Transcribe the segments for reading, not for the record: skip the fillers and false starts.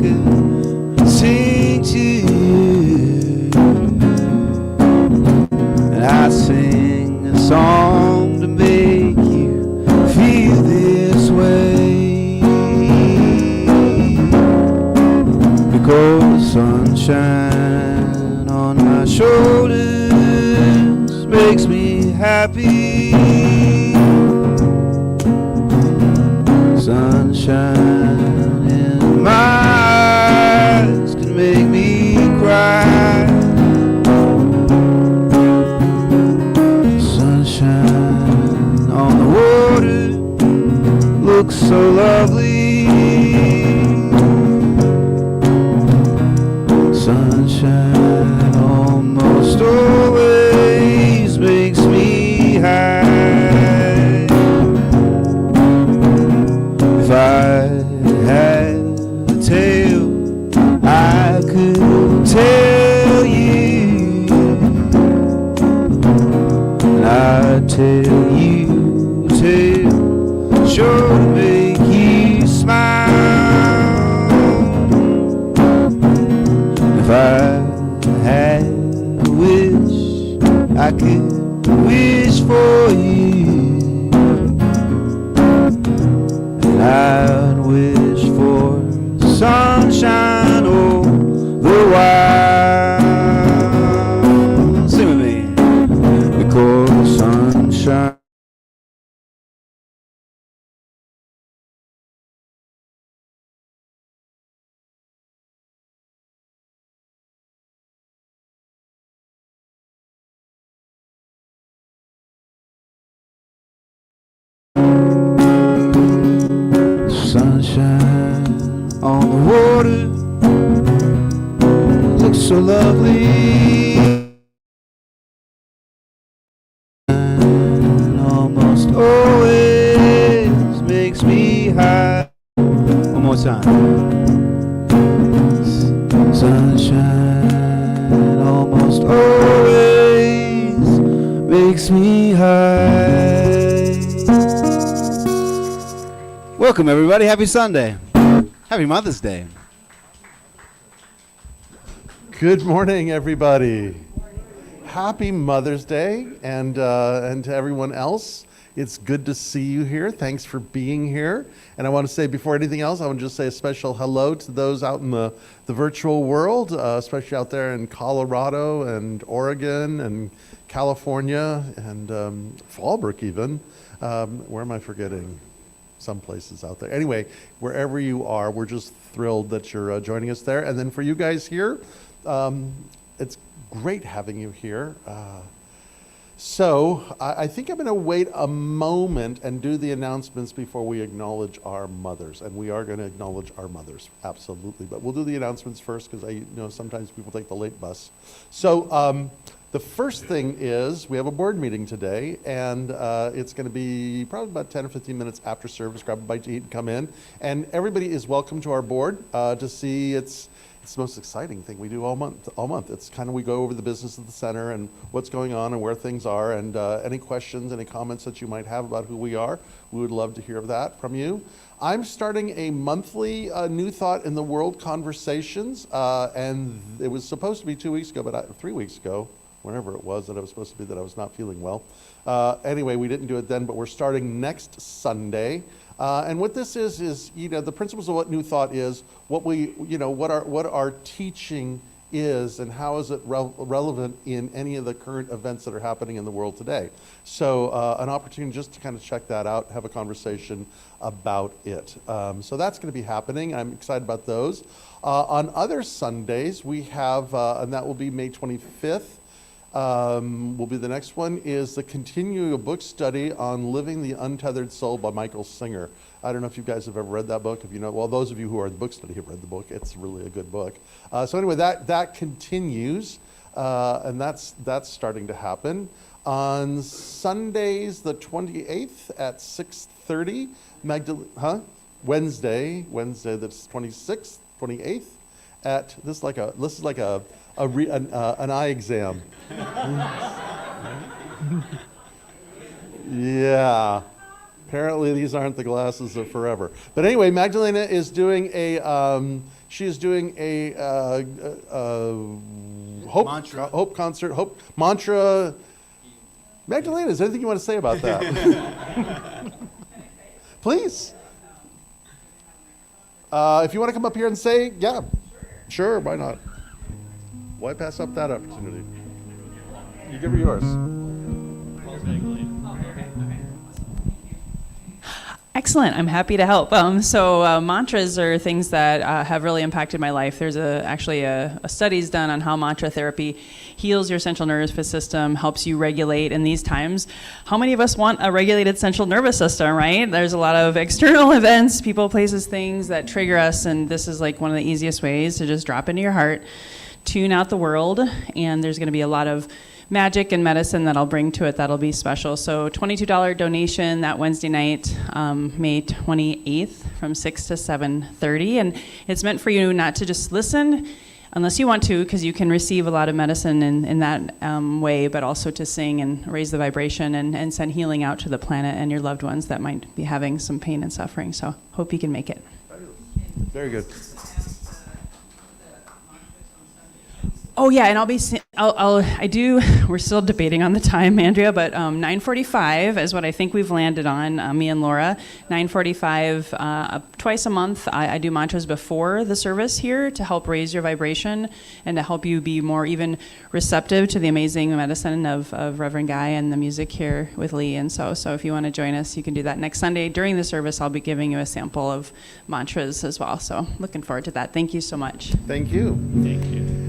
could sing to you. And I sing a song to make you feel this way. Because sunshine on my shoulders makes me happy. Sunshine in my eyes can make me cry. Sunshine on the water looks so lovely. Sunshine almost always makes me high. If I had a tale I could tell you, and I'd tell you a tale sure to make you smile. If I had a wish I could wish for you, I'd wish for sunshine all the while. Sing with me. Because sunshine. Sunshine on the water looks so lovely. And almost always makes me high. One more time. Sunshine almost always makes me high. Welcome, everybody. Happy Sunday. Happy Mother's Day. Good morning, everybody. Happy Mother's Day, and to everyone else. It's good to see you here. Thanks for being here. And I want to say, before anything else, I want to just say a special hello to those out in the virtual world, especially out there in Colorado and Oregon and California and Fallbrook even. Where am I forgetting? Some places out there. Anyway, wherever you are, we're just thrilled that you're joining us there. And then for you guys here, it's great having you here. So I think I'm going to wait a moment and do the announcements before we acknowledge our mothers. And we are going to acknowledge our mothers, absolutely. But we'll do the announcements first because I know sometimes people take the late bus. So the first thing is we have a board meeting today, and it's going to be probably about 10 or 15 minutes after service. Grab a bite to eat and come in. And everybody is welcome to our board to see it's the most exciting thing we do all month. It's kind of, we go over the business of the center and what's going on and where things are, and any questions, any comments that you might have about who we are, we would love to hear that from you. I'm starting a monthly New Thought in the World conversations, and it was supposed to be 2 weeks ago, but 3 weeks ago, whenever it was that I was supposed to be, that I was not feeling well. Anyway, we didn't do it then, but we're starting next Sunday. And what this is, the principles of what New Thought is, what our teaching is, and how is it relevant in any of the current events that are happening in the world today. So an opportunity just to kind of check that out, have a conversation about it. So that's going to be happening. I'm excited about those. On other Sundays, we have, and that will be May 25th, will be the next one, is the continuing a book study on Living the Untethered Soul by Michael Singer. I don't know if you guys have ever read that book. If you know, well, those of you who are in the book study have read the book. It's really a good book. So anyway, that continues, and that's starting to happen. On Sundays, the 28th at 6:30, Wednesday that's 26th, 28th, at this is like an eye exam. Apparently, these aren't the glasses of forever. But anyway, Magdalena is doing she is doing a hope concert, hope mantra. Magdalena, is there anything you want to say about that? Please. If you want to come up here and say, yeah, sure, why not? Why pass up that opportunity? You give her yours. Excellent. I'm happy to help. Mantras are things that have really impacted my life. There's actually a studies done on how mantra therapy heals your central nervous system, helps you regulate in these times. How many of us want a regulated central nervous system, right? There's a lot of external events, people, places, things that trigger us, and this is like one of the easiest ways to just drop into your heart, tune out the world, and there's going to be a lot of magic and medicine that I'll bring to it that'll be special. So $22 donation that Wednesday night, May 28th from 6 to 7:30. And it's meant for you not to just listen unless you want to, because you can receive a lot of medicine in that way, but also to sing and raise the vibration and send healing out to the planet and your loved ones that might be having some pain and suffering. So hope you can make it. Very good. Oh yeah, and we're still debating on the time, Andrea, but 9:45 is what I think we've landed on, me and Laura. 9:45, twice a month, I do mantras before the service here to help raise your vibration and to help you be more even receptive to the amazing medicine of Reverend Guy and the music here with Lee. And so if you want to join us, you can do that next Sunday. During the service, I'll be giving you a sample of mantras as well. So looking forward to that. Thank you so much. Thank you. Thank you.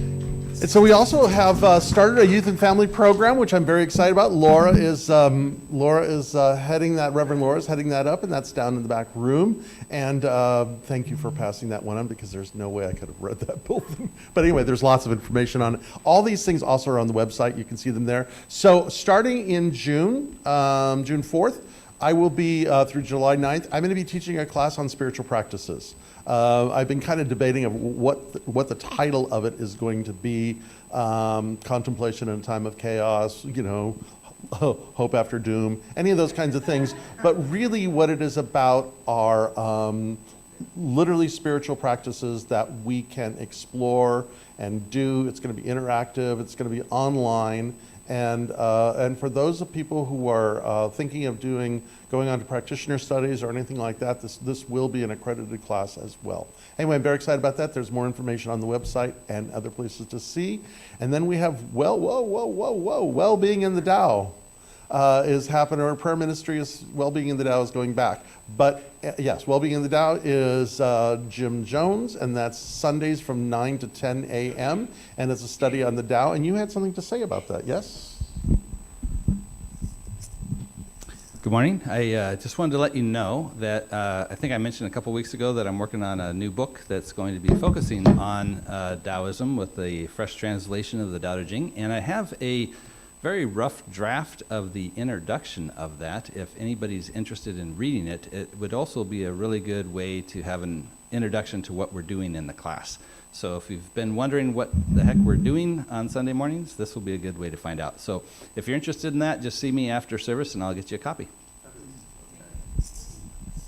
And so we also have started a youth and family program, which I'm very excited about. Laura is heading that. Reverend Laura is heading that up, and that's down in the back room. And thank you for passing that one on, because there's no way I could have read that building. But anyway, there's lots of information on it. All these things also are on the website. You can see them there. So starting in June 4th, I will be through July 9th. I'm going to be teaching a class on spiritual practices. I've been kind of debating of what the title of it is going to be. Contemplation in a time of chaos, hope after doom, any of those kinds of things. But really what it is about are literally spiritual practices that we can explore and do. It's going to be interactive. It's going to be online. And for those of people who are thinking of going on to practitioner studies or anything like that, this will be an accredited class as well. Anyway, I'm very excited about that. There's more information on the website and other places to see. And then we have Wellbeing in the Tao is happening. Our prayer ministry is Wellbeing in the Tao is going back. But yes, Wellbeing in the Tao is Jim Jones, and that's Sundays from 9 to 10 a.m. And it's a study on the Tao. And you had something to say about that, yes? Good morning. I just wanted to let you know that I think I mentioned a couple weeks ago that I'm working on a new book that's going to be focusing on Taoism with a fresh translation of the Tao Te Ching. And I have a very rough draft of the introduction of that. If anybody's interested in reading it, it would also be a really good way to have an introduction to what we're doing in the class. So if you've been wondering what the heck we're doing on Sunday mornings, this will be a good way to find out. So if you're interested in that, just see me after service and I'll get you a copy.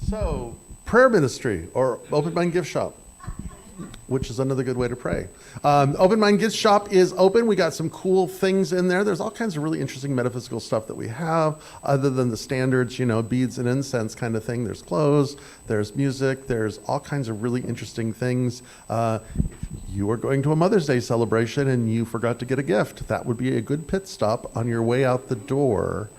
So, prayer ministry or Open Mind Gift Shop, which is another good way to pray. Open Mind Gift Shop is open. We got some cool things in there. There's all kinds of really interesting metaphysical stuff that we have, other than the standards, beads and incense kind of thing. There's clothes, there's music, there's all kinds of really interesting things. If you are going to a Mother's Day celebration and you forgot to get a gift, that would be a good pit stop on your way out the door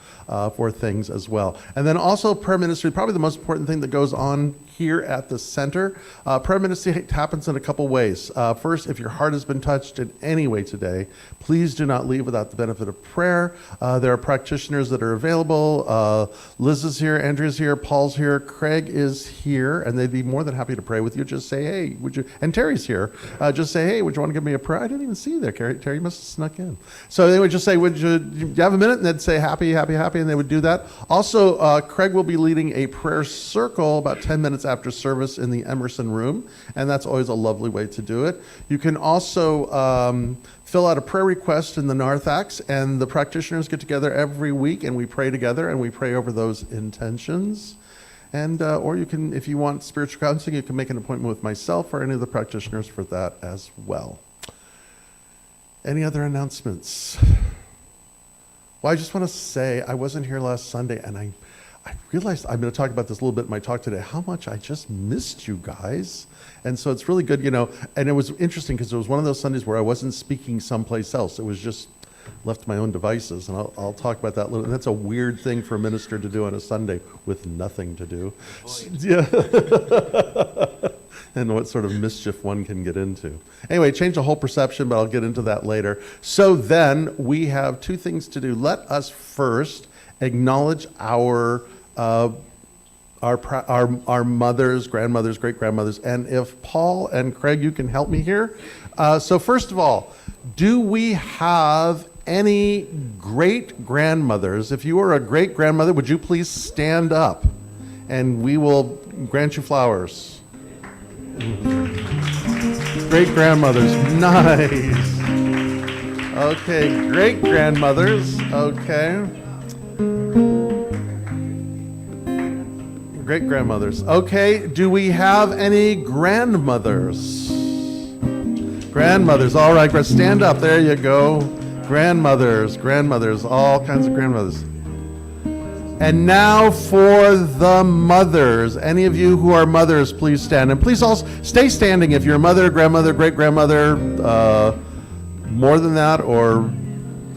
for things as well. And then also prayer ministry, probably the most important thing that goes on here at the center. Prayer ministry happens in a couple ways. First, if your heart has been touched in any way today, please do not leave without the benefit of prayer. There are practitioners that are available. Liz is here, Andrea's here, Paul's here, Craig is here, and they'd be more than happy to pray with you. Just say, hey, would you, and Terry's here. Just say, hey, would you want to give me a prayer? I didn't even see you there, Terry. You must have snuck in. So they would just say, do you have a minute? And they'd say, happy, happy, happy, and they would do that. Also, Craig will be leading a prayer circle about 10 minutes after service in the Emerson Room, and that's always a lovely way to do it. You can also fill out a prayer request in the narthex, and the practitioners get together every week, and we pray together, and we pray over those intentions. And or you can, if you want spiritual counseling, you can make an appointment with myself or any of the practitioners for that as well. Any other announcements? Well, I just want to say I wasn't here last Sunday, and I realized, I'm going to talk about this a little bit in my talk today, how much I just missed you guys. And so it's really good, and it was interesting because it was one of those Sundays where I wasn't speaking someplace else. It was just left to my own devices, and I'll talk about that a little. And that's a weird thing for a minister to do on a Sunday with nothing to do. Yeah. And what sort of mischief one can get into. Anyway, change the whole perception, but I'll get into that later. So then we have two things to do. Let us first acknowledge our mothers, grandmothers, great-grandmothers. And if Paul and Craig, you can help me here. So first of all, do we have any great-grandmothers? If you are a great-grandmother, would you please stand up? And we will grant you flowers. Great-grandmothers, nice. Okay, great-grandmothers, okay. Great-grandmothers. Okay, do we have any grandmothers? Grandmothers, all right, stand up, there you go. Grandmothers, all kinds of grandmothers. And now for the mothers. Any of you who are mothers, please stand. And please also stay standing if you're a mother, grandmother, great-grandmother, more than that or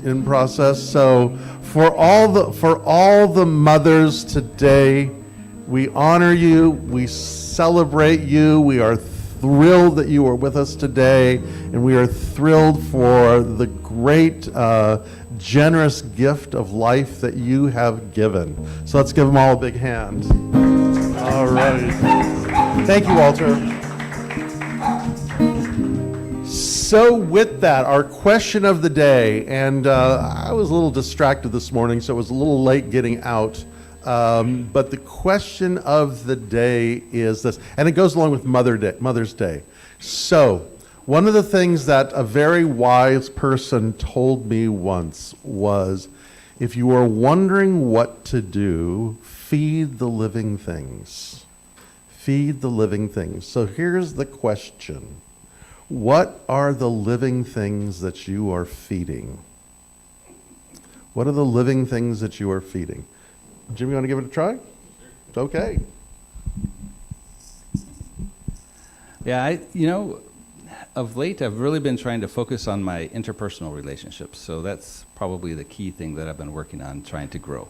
in process. So for all the mothers today, we honor you, we celebrate you, we are thrilled that you are with us today, and we are thrilled for the great, generous gift of life that you have given. So let's give them all a big hand. All right. Thank you, Walter. So with that, our question of the day, and I was a little distracted this morning, so it was a little late getting out. But the question of the day is this, and it goes along with Mother's Day. So, one of the things that a very wise person told me once was, if you are wondering what to do, feed the living things. Feed the living things. So here's the question. What are the living things that you are feeding? What are the living things that you are feeding? Jim, you want to give it a try? It's okay. Yeah, of late, I've really been trying to focus on my interpersonal relationships. So that's probably the key thing that I've been working on, trying to grow.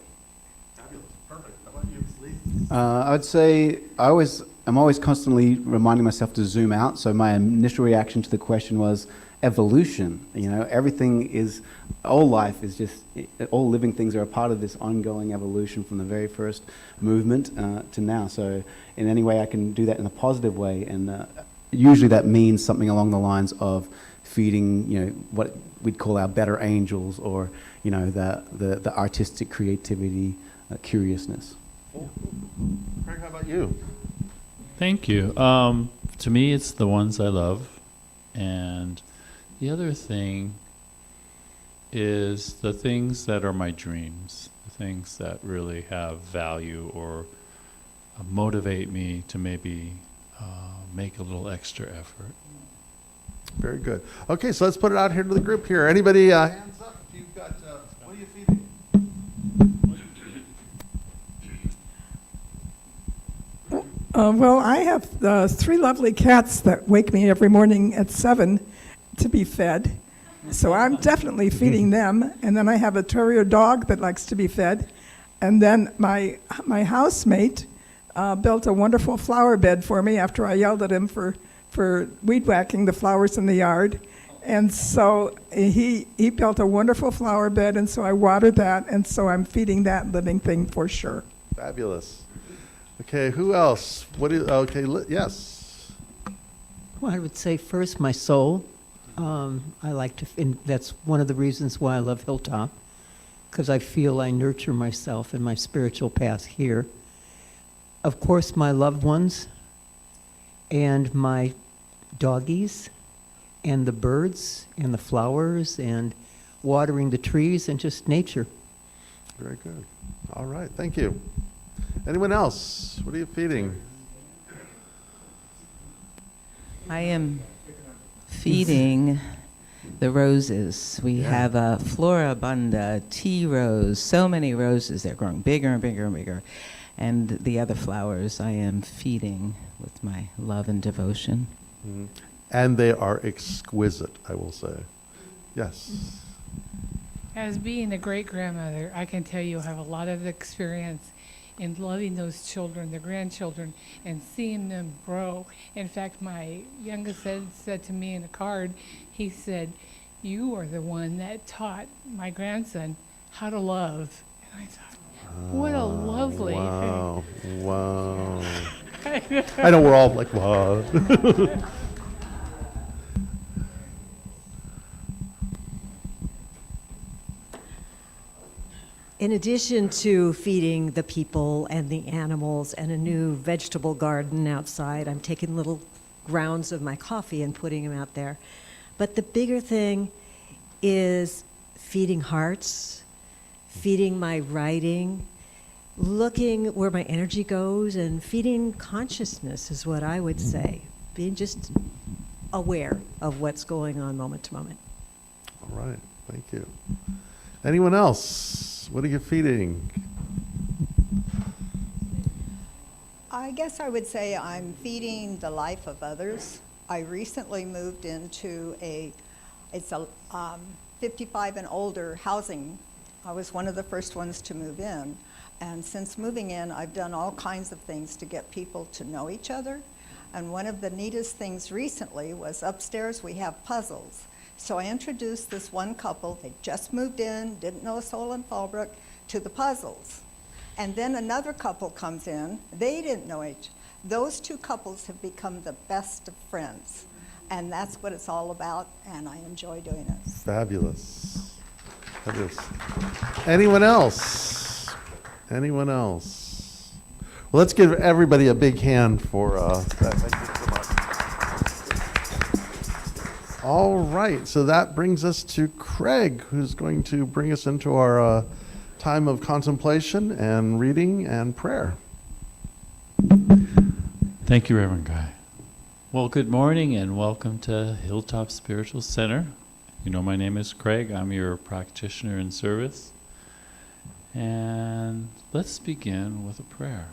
Fabulous. Perfect. How about you, Lee? I would say I'm always constantly reminding myself to zoom out. So my initial reaction to the question was evolution. Everything is, all life is just, all living things are a part of this ongoing evolution from the very first movement to now. So in any way I can do that in a positive way, and usually that means something along the lines of feeding, what we'd call our better angels, or the artistic creativity, curiousness. Cool. Craig, how about you? Thank you. To me, it's the ones I love, and the other thing is the things that are my dreams, the things that really have value or motivate me to maybe make a little extra effort. Very good. Okay, so let's put it out here to the group here. Anybody, hands up if you've got, what are you feeding? Well, I have 3 lovely cats that wake me every morning at 7 to be fed. So I'm definitely feeding them. And then I have a terrier dog that likes to be fed. And then my housemate built a wonderful flower bed for me after I yelled at him for weed whacking the flowers in the yard. And so he built a wonderful flower bed, and so I watered that, and so I'm feeding that living thing for sure. Fabulous. Okay, who else? Yes. Well, I would say first my soul. I like to, and that's one of the reasons why I love Hilltop, because I feel I nurture myself in my spiritual path here. Of course, my loved ones, and my doggies and the birds and the flowers and watering the trees and just nature. Very good. All right, thank you. Anyone else? What are you feeding? I am feeding the roses. We Yeah. have a Floribunda tea rose, so many roses. They're growing bigger and bigger and bigger. And the other flowers I am feeding with my love and devotion. Mhm. And they are exquisite, I will say. Yes. As being a great grandmother, I can tell you I have a lot of experience in loving those children, the grandchildren, and seeing them grow. In fact, my youngest said to me in a card, he said, "You are the one that taught my grandson how to love." And I thought, what a lovely Wow. Wow. I know we're all like, wow. In addition to feeding the people and the animals and a new vegetable garden outside, I'm taking little grounds of my coffee and putting them out there. But the bigger thing is feeding hearts, feeding my writing, looking where my energy goes, and feeding consciousness is what I would say. Being just aware of what's going on moment to moment. All right, thank you. Anyone else? What are you feeding? I guess I would say I'm feeding the life of others. I recently moved into it's a 55 and older housing. I was one of the first ones to move in. And since moving in, I've done all kinds of things to get people to know each other. And one of the neatest things recently was upstairs we have puzzles. So I introduced this one couple, they just moved in, didn't know a soul in Fallbrook, to the puzzles. And then another couple comes in, they didn't know each. Those two couples have become the best of friends. And that's what it's all about, and I enjoy doing it. Fabulous. Fabulous. Anyone else? Anyone else? Well, let's give everybody a big hand for that. Thank you so much. All right, so that brings us to Craig, who's going to bring us into our time of contemplation and reading and prayer. Thank you, Reverend Guy. Well, good morning and welcome to Hilltop Spiritual Center. You know, my name is Craig. I'm your practitioner in service. And let's begin with a prayer.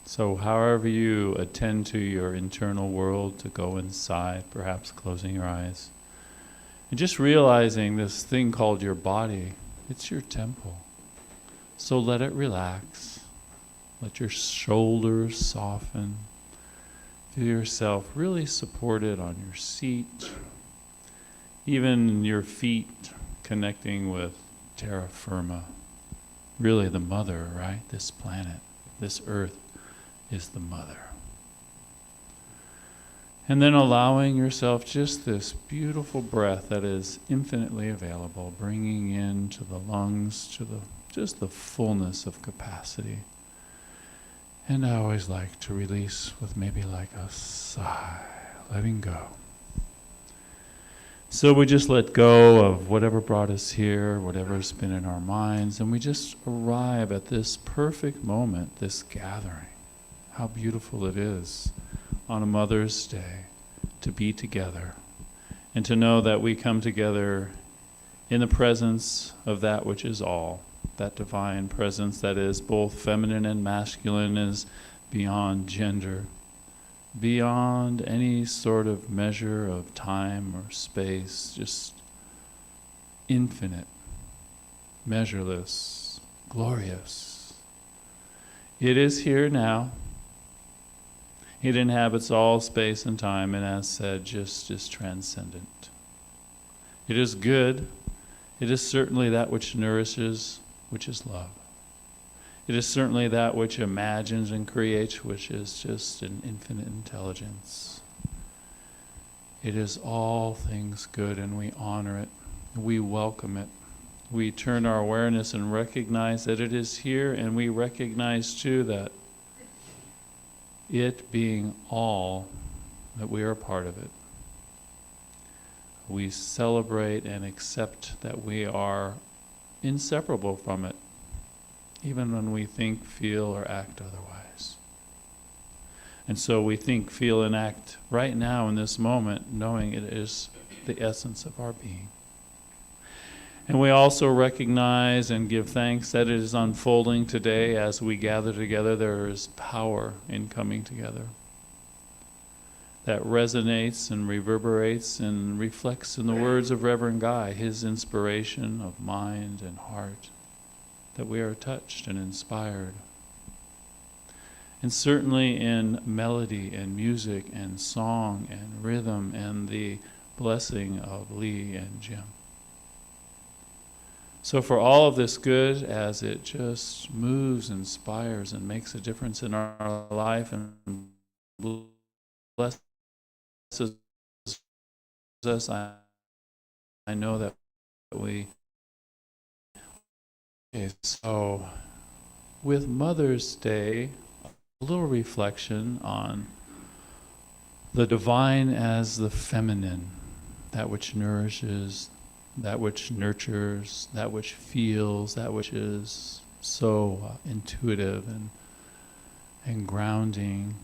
So however you attend to your internal world, to go inside, perhaps closing your eyes, and just realizing this thing called your body, it's your temple. So let it relax. Let your shoulders soften. Feel yourself really supported on your seat. Even your feet connecting with terra firma. Really the mother, right? This planet, this earth is the mother. And then allowing yourself just this beautiful breath that is infinitely available, bringing into the lungs, to just the fullness of capacity. And I always like to release with maybe like a sigh, letting go. So we just let go of whatever brought us here, whatever's been in our minds, and we just arrive at this perfect moment, this gathering. How beautiful it is on a Mother's Day to be together and to know that we come together in the presence of that which is all, that divine presence that is both feminine and masculine, is beyond gender, beyond any sort of measure of time or space, just infinite, measureless, glorious. It is here now. It inhabits all space and time, and as said, just is transcendent. It is good. It is certainly that which nourishes, which is love. It is certainly that which imagines and creates, which is just an infinite intelligence. It is all things good, and we honor it. We welcome it. We turn our awareness and recognize that it is here, and we recognize too that it being all that we are a part of it. We celebrate and accept that we are inseparable from it, even when we think, feel, or act otherwise. And so we think, feel, and act right now in this moment, knowing it is the essence of our being. And we also recognize and give thanks that it is unfolding today as we gather together. There is power in coming together that resonates and reverberates and reflects in the words of Reverend Guy, his inspiration of mind and heart, that we are touched and inspired. And certainly in melody and music and song and rhythm and the blessing of Lee and Jim. So for all of this good, as it just moves, inspires, and makes a difference in our life and blesses us, I know that we... Okay, so with Mother's Day, a little reflection on the divine as the feminine, that which nourishes, that which nurtures, that which feels, that which is so intuitive and grounding.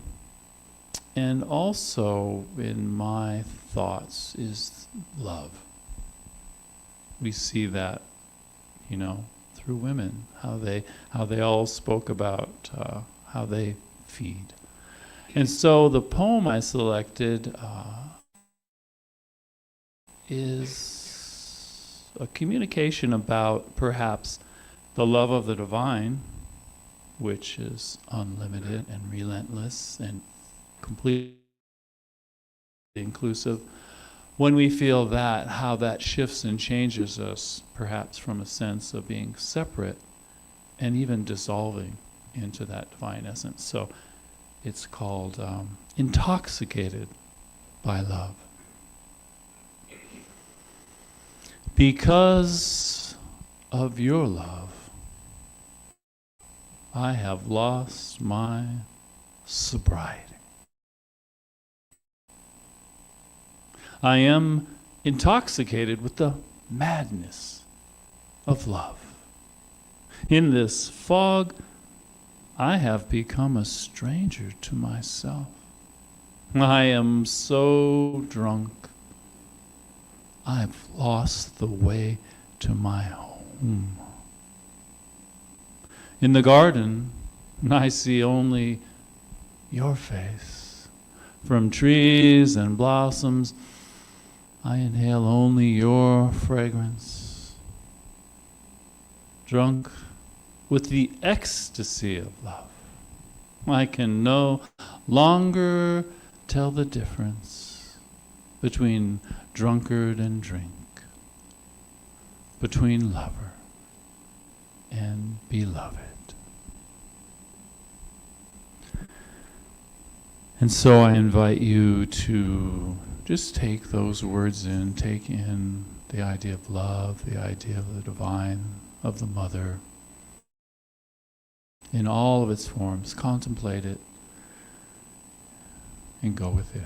And also in my thoughts is love. We see that, through women, how they all spoke about how they feed. And so the poem I selected is a communication about perhaps the love of the divine, which is unlimited and relentless and completely inclusive. When we feel that, how that shifts and changes us, perhaps from a sense of being separate and even dissolving into that divine essence. So it's called Intoxicated by Love. Because of your love, I have lost my sobriety. I am intoxicated with the madness of love. In this fog, I have become a stranger to myself. I am so drunk, I've lost the way to my home. In the garden, I see only your face. From trees and blossoms, I inhale only your fragrance. Drunk with the ecstasy of love, I can no longer tell the difference between drunkard and drink, between lover and beloved. And so I invite you to just take those words in, take in the idea of love, the idea of the divine, of the mother, in all of its forms. Contemplate it and go with it.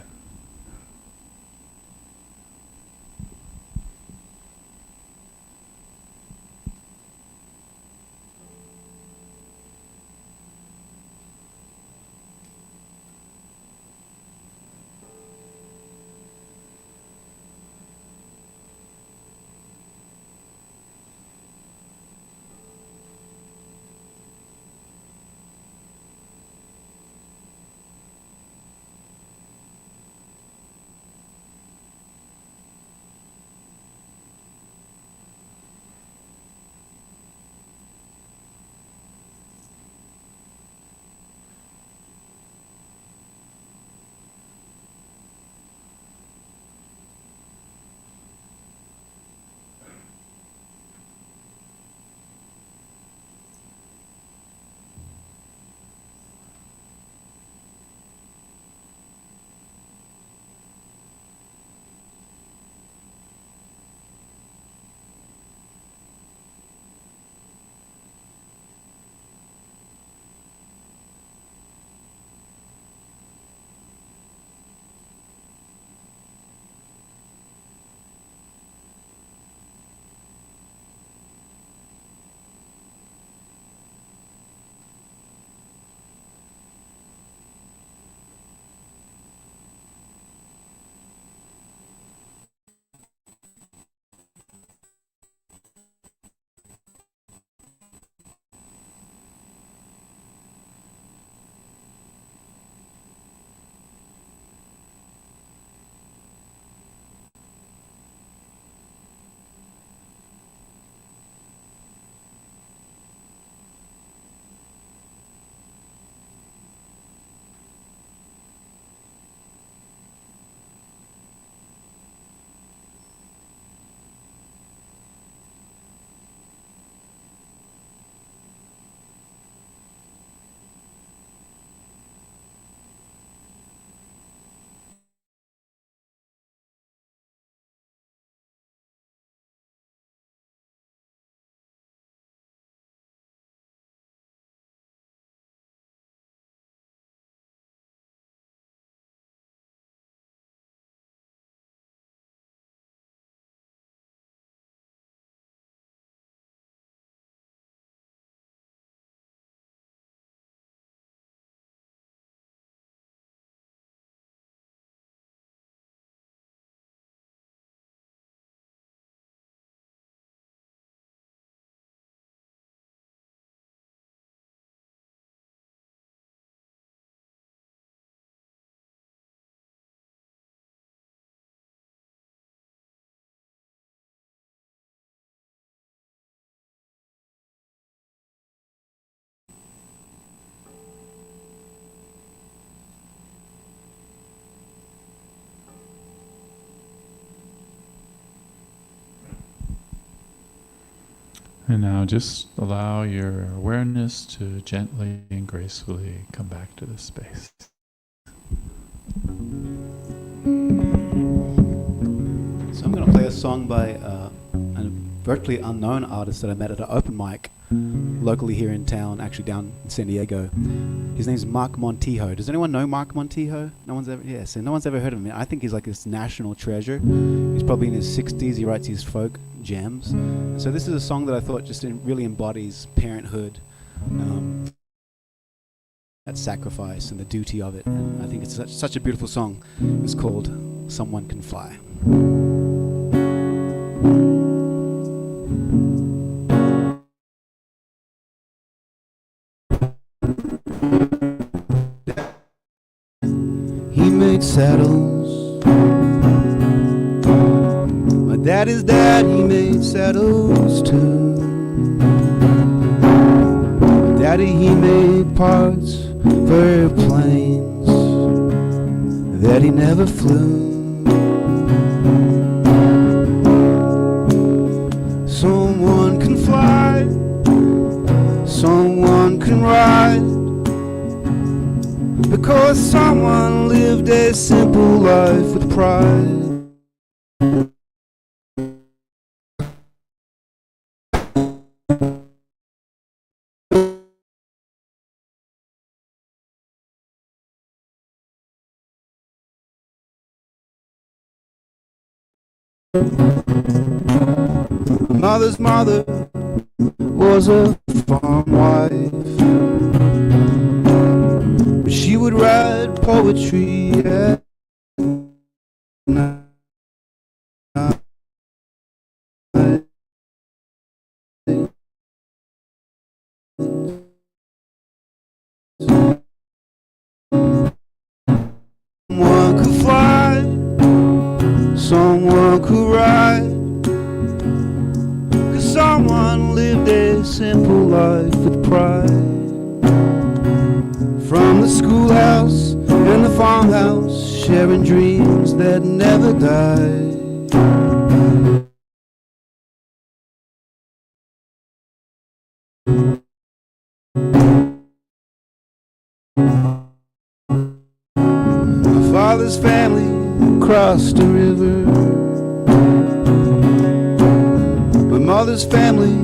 And now just allow your awareness to gently and gracefully come back to this space. So I'm going to play a song by a virtually unknown artist that I met at an open mic locally here in town, actually down in San Diego. His name's Mark Montijo. Does anyone know Mark Montijo? No one's ever, yeah, so no one's ever heard of him. I think he's like this national treasure. He's probably in his 60s. He writes his folk gems. And so this is a song that I thought just really embodies parenthood, that sacrifice and the duty of it. And I think it's such a beautiful song. It's called Someone Can Fly. He made saddles. My daddy's dad, he made saddles too. My daddy, he made parts for airplanes that he never flew. Someone can fly, someone can ride, because someone lived a simple life with pride. Mother's mother was a farm wife, but she would write poetry at night. Someone could fly, someone could ride, 'cause someone lived a simple life with pride. From the schoolhouse and the farmhouse, sharing dreams that never die. My father's family crossed the river. My mother's family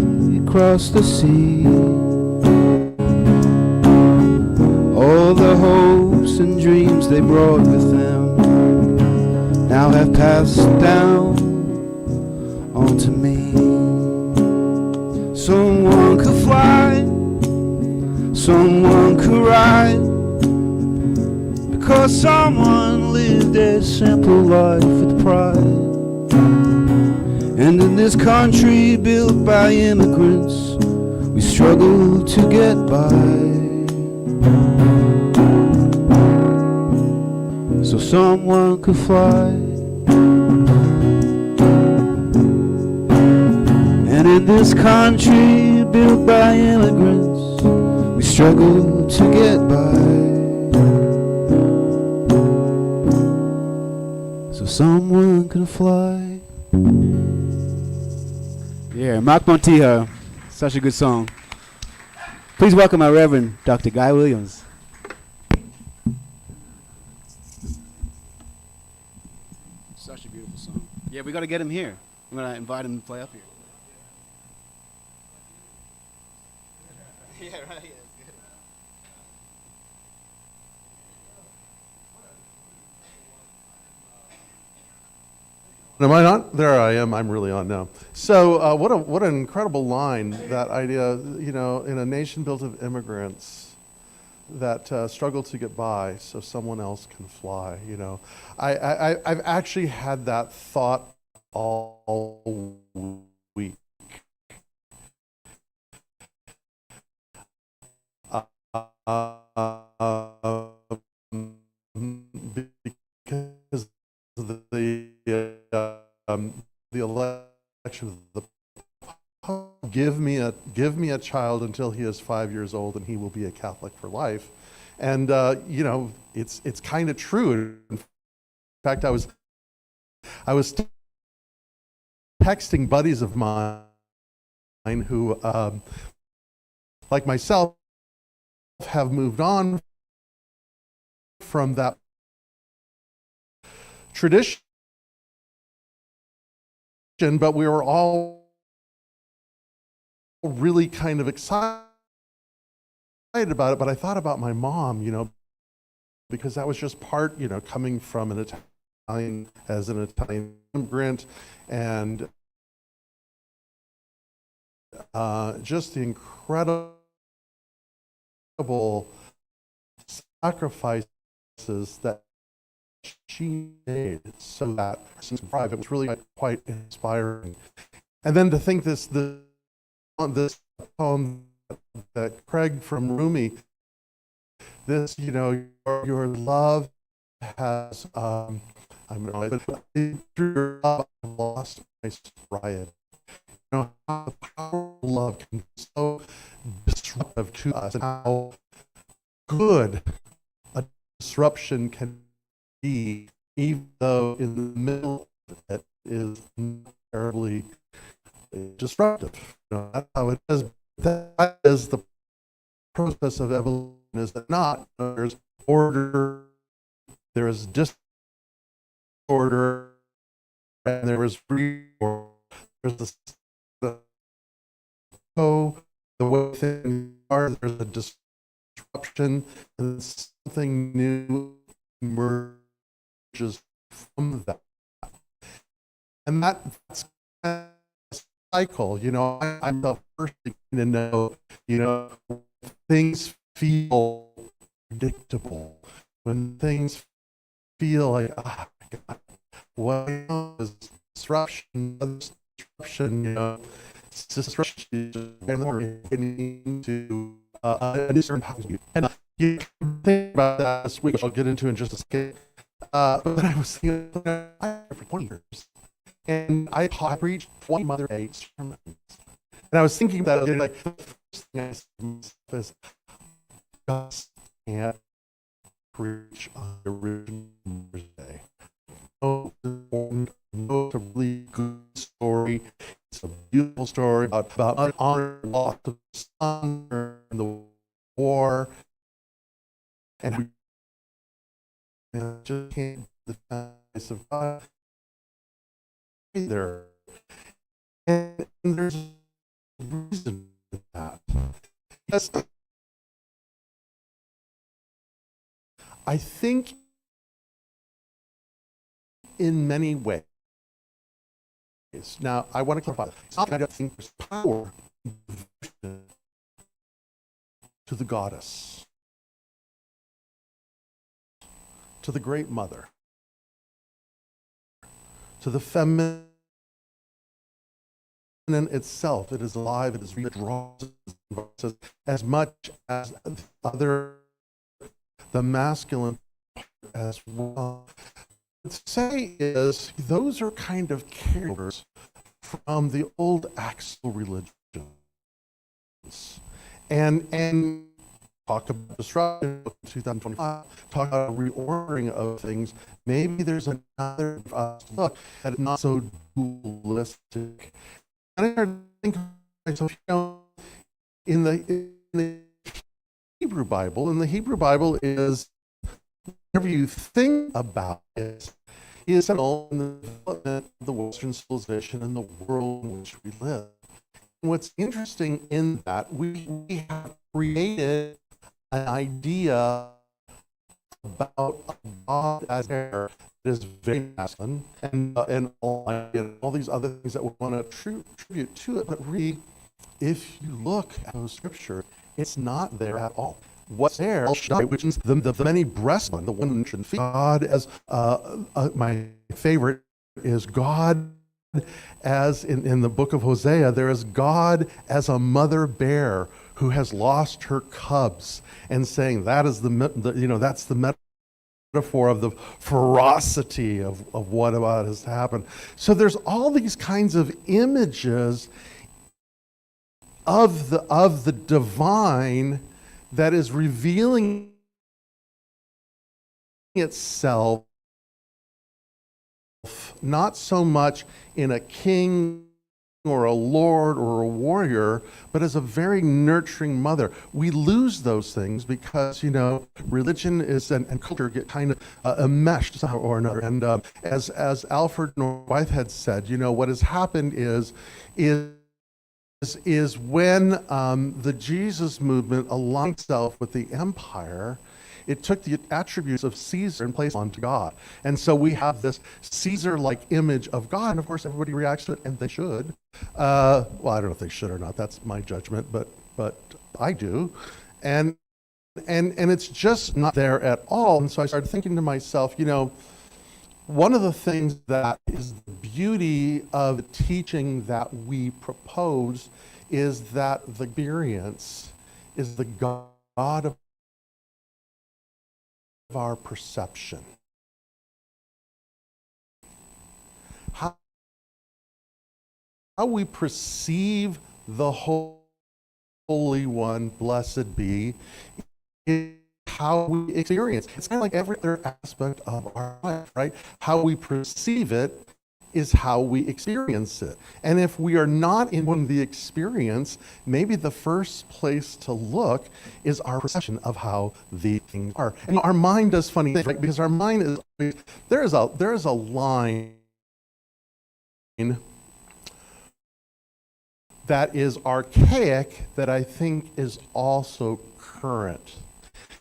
crossed the sea. All the hopes and dreams they brought with them now have passed down onto me. Someone could fly, someone could ride, because someone lived a simple life with pride. And in this country built by immigrants, we struggle to get by. So someone could fly. And in this country built by immigrants, we struggle to get by. So someone can fly. Yeah, Mark Montijo, such a good song. Please welcome our Reverend Dr. Guy Williams. Such a beautiful song. Yeah, we got to get him here. I'm going to invite him to play up here. Yeah, right. Yeah, it's good. Am I on? There I am. I'm really on now. So what an incredible line, that idea, you know, in a nation built of immigrants that struggle to get by so someone else can fly, you know. I've actually had that thought all week. Because of the election of the Pope, give me a child until he is 5 years old and he will be a Catholic for life. And you know, it's kind of true. In fact, I was texting buddies of mine who, like myself, have moved on from that tradition, but we were all really kind of excited about it. But I thought about my mom, because that was just part, coming from an Italian, as an Italian immigrant, and just the incredible sacrifices that she made so that since private was really quite inspiring. And then to think this poem that Craig from Rumi, this, your love has, through your love, I lost my sobriety. How the power of love can be so disruptive to us, and how good a disruption can be, even though in the middle of it is not terribly disruptive. That's how it is. That is the process of evolution, is that not there's order, there is disorder, and there is reorder. There's the way things are, there's a disruption, and something new emerges from that. And that's kind of a cycle, I'm the first thing to know, things feel predictable, when things feel like, oh my God, what is disruption, disruption, and we're getting into a new certain house. And you think about that this week, which I'll get into in just a second. But I was thinking, for 20 years, and I preached 20 Mother Day sermons. And I was thinking about it, like, the first thing I said to myself is, just can't preach on the original Mother's Day. No, it's a really good story. It's a beautiful story about honor, loss of son in the war, and we just can't the face of God either. And there's a reason for that. Yes, I think in many ways. Now, I want to clarify. It's not that I don't think there's power to the goddess, to the great mother, to the feminine itself. It is alive, it is real, it draws as much as the masculine as well. What I'd say is those are kind of carryovers from the old Axel religions, and talk about disruption in 2025, talk about reordering of things. Maybe there's another look that is not so dualistic. And I think myself, in the Hebrew Bible is, whatever you think about it, is central in the development of the Western civilization and the world in which we live. And what's interesting in that, we have created an idea about God as there that is very masculine, and all these other things that we want to attribute to it. But really, if you look at those scriptures, it's not there at all. What's there, which is the many breasted one, the one mentioned, God as my favorite is God as in the book of Hosea. There is God as a mother bear who has lost her cubs, and saying that is that's the metaphor of the ferocity of what about has happened. So there's all these kinds of images of the divine that is revealing itself not so much in a king or a lord or a warrior, but as a very nurturing mother. We lose those things because, religion is and culture get kind of enmeshed somehow or another. And as Alfred North Whitehead said, what has happened is when the Jesus movement aligned itself with the empire, it took the attributes of Caesar and placed onto God. And so we have this Caesar-like image of God, and of course everybody reacts to it, and they should. Well, I don't know if they should or not, that's my judgment, but I do. And it's just not there at all. And so I started thinking to myself, one of the things that is the beauty of the teaching that we propose is that the experience is the God of our perception. How we perceive the Holy One, blessed be, is how we experience. It's kind of like every other aspect of our life, right? How we perceive it is how we experience it. And if we are not in the experience, maybe the first place to look is our perception of how the things are. And our mind does funny things, right? Because our mind is always, there is a line that is archaic that I think is also current.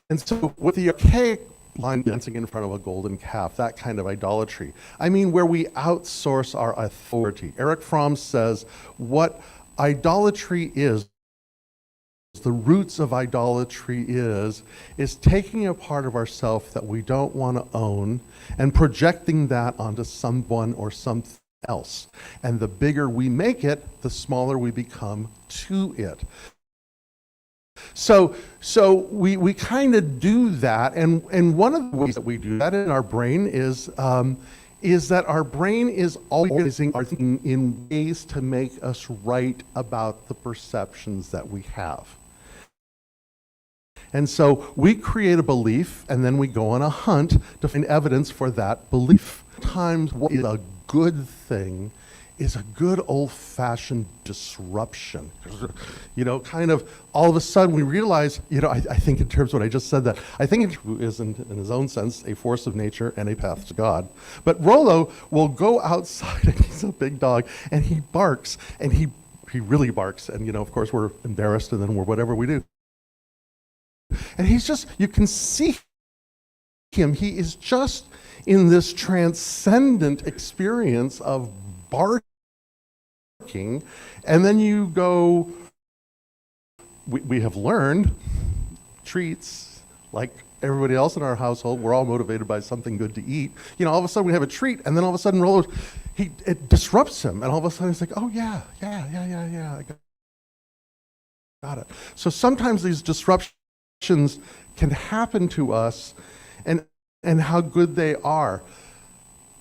And so with the archaic line dancing in front of a golden calf, that kind of idolatry, I mean where we outsource our authority. Eric Fromm says what idolatry is, the roots of idolatry is taking a part of ourself that we don't want to own and projecting that onto someone or something else. And the bigger we make it, the smaller we become to it. So we kind of do that, and one of the ways that we do that in our brain is that our brain is always organizing our thinking in ways to make us right about the perceptions that we have. And so we create a belief, and then we go on a hunt to find evidence for that belief. Sometimes what is a good thing is a good old-fashioned disruption. Kind of all of a sudden we realize, I think in terms of what I just said, that I think it is in his own sense a force of nature and a path to God. But Rollo will go outside, and he's a big dog, and he barks, and he really barks, and of course we're embarrassed, and then we're whatever we do. And he's just, you can see him, he is just in this transcendent experience of barking. And then you go, we have learned treats, like everybody else in our household, we're all motivated by something good to eat. All of a sudden we have a treat, and then all of a sudden Rollo, it disrupts him, and all of a sudden he's like, oh yeah, I got it. So sometimes these disruptions can happen to us, and how good they are.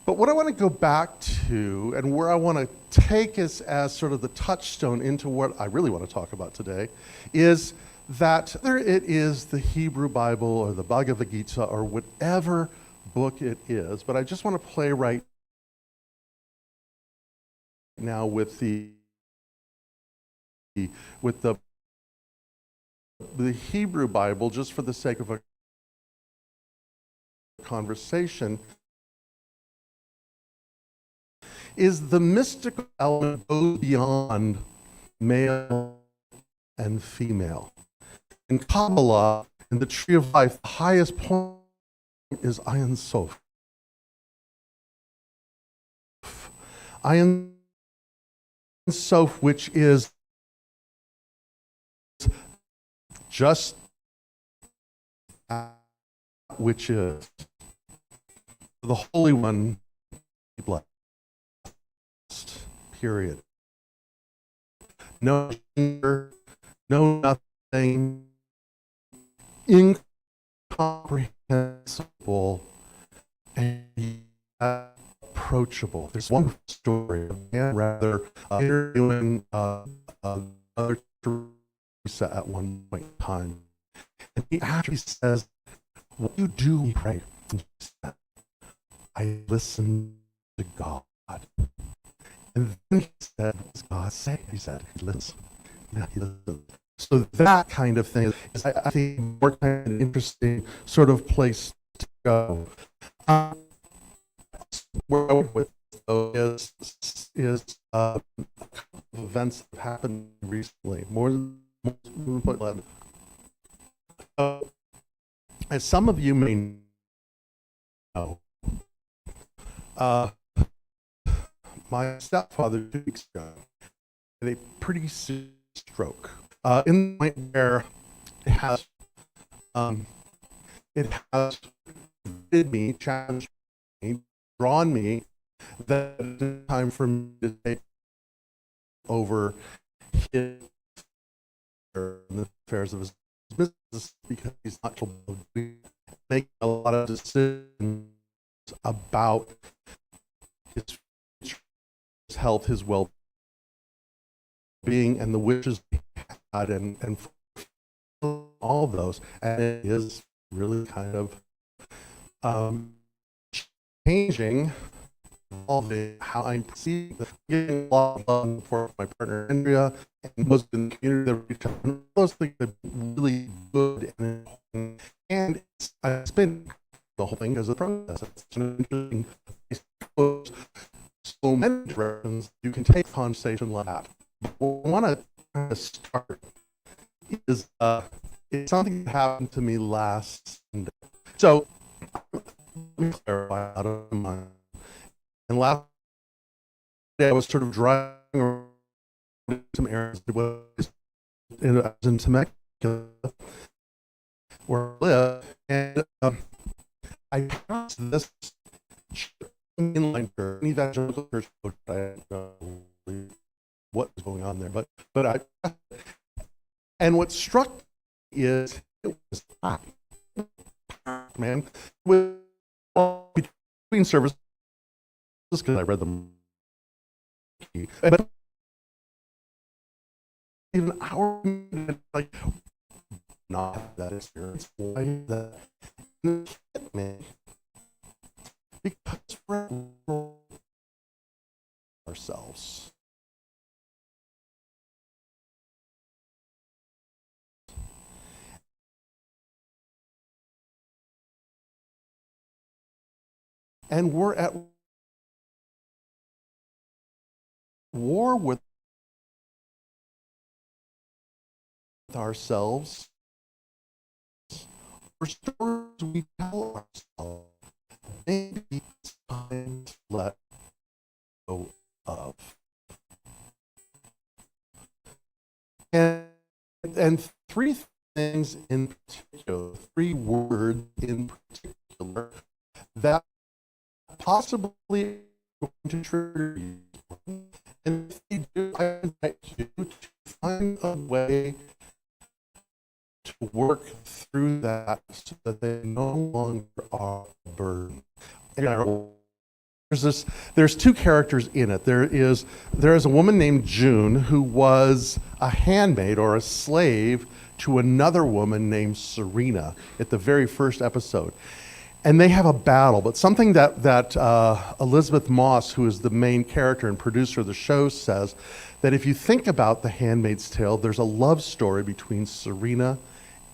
But what I want to go back to, and where I want to take us as sort of the touchstone into what I really want to talk about today, is that whether it is the Hebrew Bible or the Bhagavad Gita or whatever book it is, but I just want to play right now with the Hebrew Bible, just for the sake of a conversation, is the mystical element goes beyond male and female. In Kabbalah, in the Tree of Life, the highest point is Ein Sof. Ein Sof, which is just that which is. The Holy One be blessed. Period. No gender, no nothing, incomprehensible, and approachable. There's one story of a man rather interviewing Mother Teresa at one point in time. And he actually says, what do you do when you pray? And she said, I listen to God. And And then he said, what does God say? He said, he listens. Yeah, he listens. So that kind of thing is, I think, more kind of interesting sort of place to go. Where I would with though is events that have happened recently, more than 11. As some of you may know, my stepfather 2 weeks ago had a pretty serious stroke. In the point where it has challenged me, drawn me, that it's time for me to take over his the affairs of his business, because he's not capable of making a lot of decisions about his health, his well-being, and the wishes he had, and all of those. And it is really kind of changing all the how I perceive getting a lot of love for my partner Andrea and most in the community that reach out. And those things are really good and important. And it's been the whole thing as a process. It's an interesting place to close. So many directions you can take a conversation like that. What I want to kind of start is it's something that happened to me last Sunday. So let me clarify out of my mind. And last day I was sort of driving around some areas in Temecula, where I live, and I passed this inline church, an evangelical church. I don't know what was going on there, but I. And what struck me is it was hot, man. With between services, because I read them, but even our like not have that experience. Why that hit me? Because we're ourselves. And we're at war with ourselves. For stories we tell ourselves, maybe it's time to let go of. And three things in particular, 3 words in particular, that possibly going to trigger you. And if you do, I invite you to find a way to work through that so that they no longer are a burden. There's 2 characters in it. There is a woman named June who was a handmaid or a slave to another woman named Serena at the very first episode. And they have a battle, but something that Elizabeth Moss, who is the main character and producer of the show, says that if you think about The Handmaid's Tale, there's a love story between Serena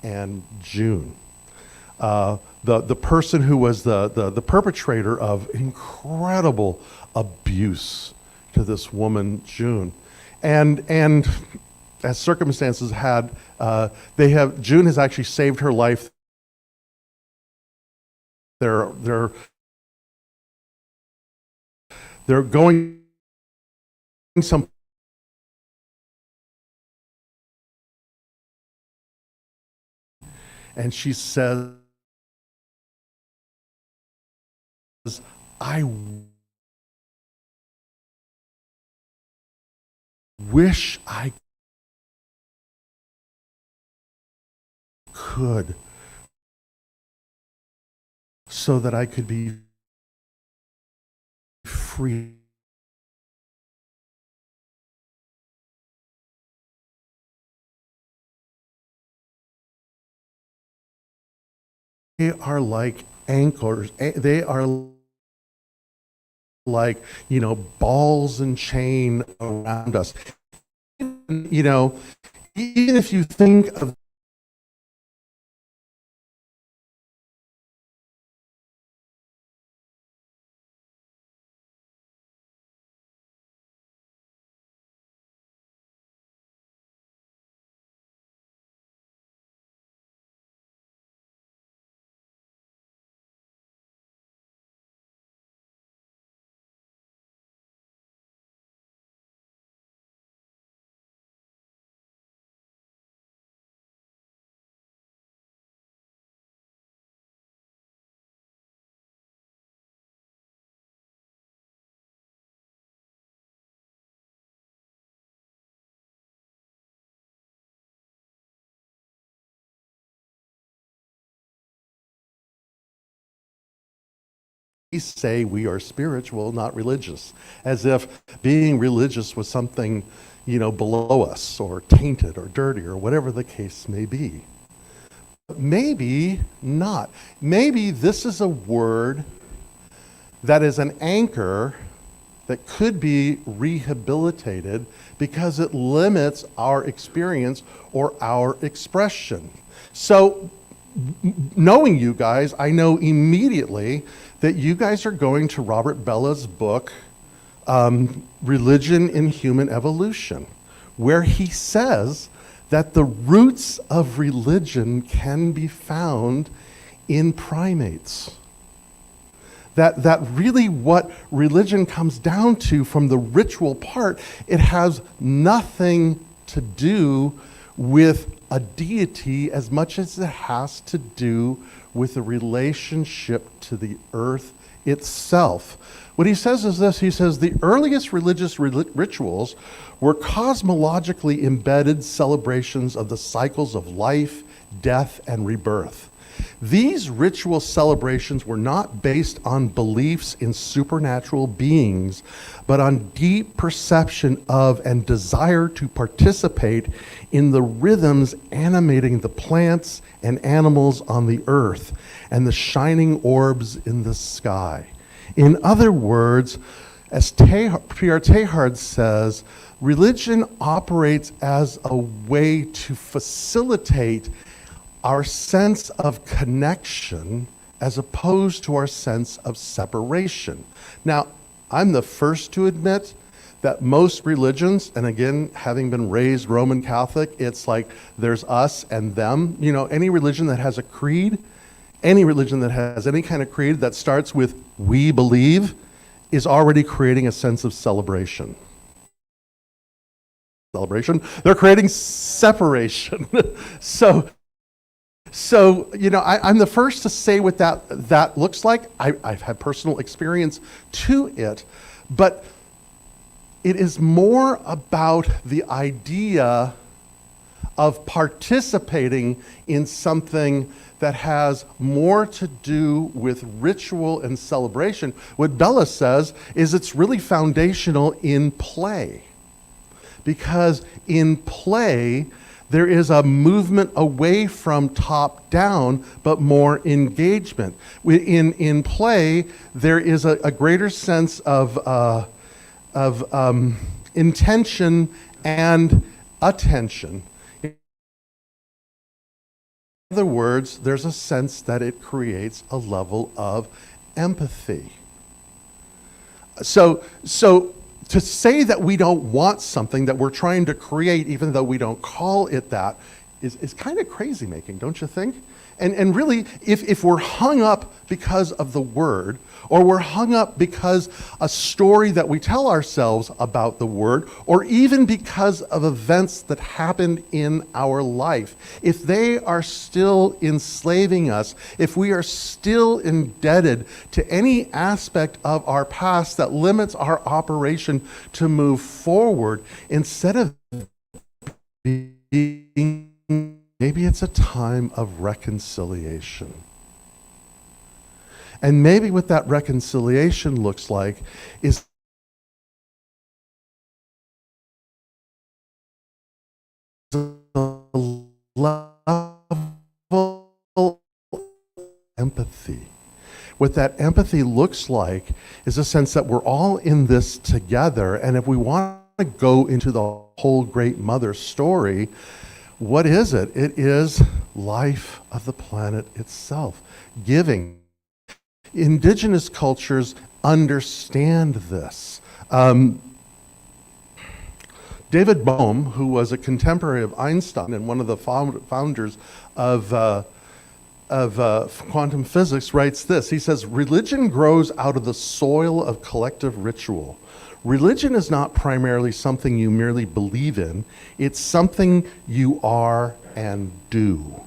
and June. The person who was the perpetrator of incredible abuse to this woman, June. And as circumstances had, June has actually saved her life. They're going some and she says, I wish I could, so that I could be free. They are like anchors. They are like, balls and chain around us. Even if you think of we say we are spiritual, not religious, as if being religious was something, below us or tainted or dirty or whatever the case may be. But maybe not. Maybe this is a word that is an anchor that could be rehabilitated because it limits our experience or our expression. So, knowing you guys, I know immediately that you guys are going to Robert Bella's book, Religion in Human Evolution, where he says that the roots of religion can be found in primates. That really what religion comes down to from the ritual part, it has nothing to do with a deity as much as it has to do with a relationship to the earth itself. What he says is this, he says, the earliest religious rituals were cosmologically embedded celebrations of the cycles of life, death, and rebirth. These ritual celebrations were not based on beliefs in supernatural beings, but on deep perception of and desire to participate in the rhythms animating the plants and animals on the earth and the shining orbs in the sky. In other words, as Pierre Teilhard says, religion operates as a way to facilitate our sense of connection as opposed to our sense of separation. Now, I'm the first to admit that most religions, and again, having been raised Roman Catholic, it's like there's us and them. Any religion that has a creed, any religion that has any kind of creed that starts with "we believe" is already creating a sense of celebration. They're creating separation. So, I'm the first to say what that looks like. I've had personal experience to it, but it is more about the idea of participating in something that has more to do with ritual and celebration. What Bella says is it's really foundational in play, because in play, there is a movement away from top down, but more engagement. In play, there is a greater sense of intention and attention. In other words, there's a sense that it creates a level of empathy. So to say that we don't want something that we're trying to create, even though we don't call it that, is kind of crazy making, don't you think? And really, if we're hung up because of the word, or we're hung up because a story that we tell ourselves about the word, or even because of events that happened in our life, if they are still enslaving us, if we are still indebted to any aspect of our past that limits our operation to move forward, instead of being, maybe it's a time of reconciliation. And maybe what that reconciliation looks like is a level of empathy, What that empathy looks like is a sense that we're all in this together, and if we want to go into the whole Great Mother story, what is it? It is life of the planet itself, giving. Indigenous cultures understand this. David Bohm, who was a contemporary of Einstein and one of the founders of quantum physics, writes this. He says, "Religion grows out of the soil of collective ritual. Religion is not primarily something you merely believe in. It's something you are and do.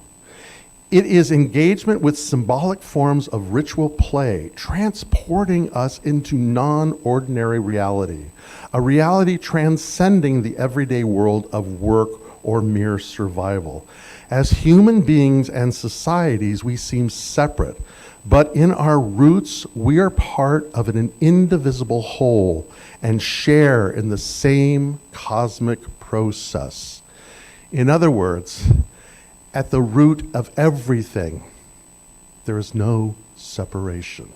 It is engagement with symbolic forms of ritual play, transporting us into non-ordinary reality, a reality transcending the everyday world of work or mere survival. As human beings and societies, we seem separate, but in our roots, we are part of an indivisible whole and share in the same cosmic process." In other words, at the root of everything, there is no separation.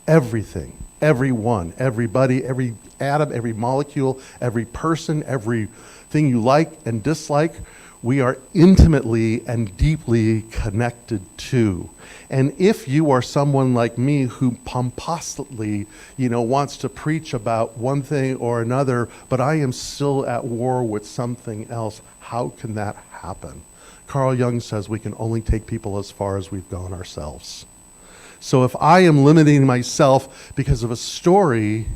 Everything, everyone, everybody, every atom, every molecule, every person, everything you like and dislike, we are intimately and deeply connected to. And if you are someone like me who pompously, wants to preach about one thing or another, but I am still at war with something else, how can that happen? Carl Jung says we can only take people as far as we've gone ourselves. So if I am limiting myself because of a story,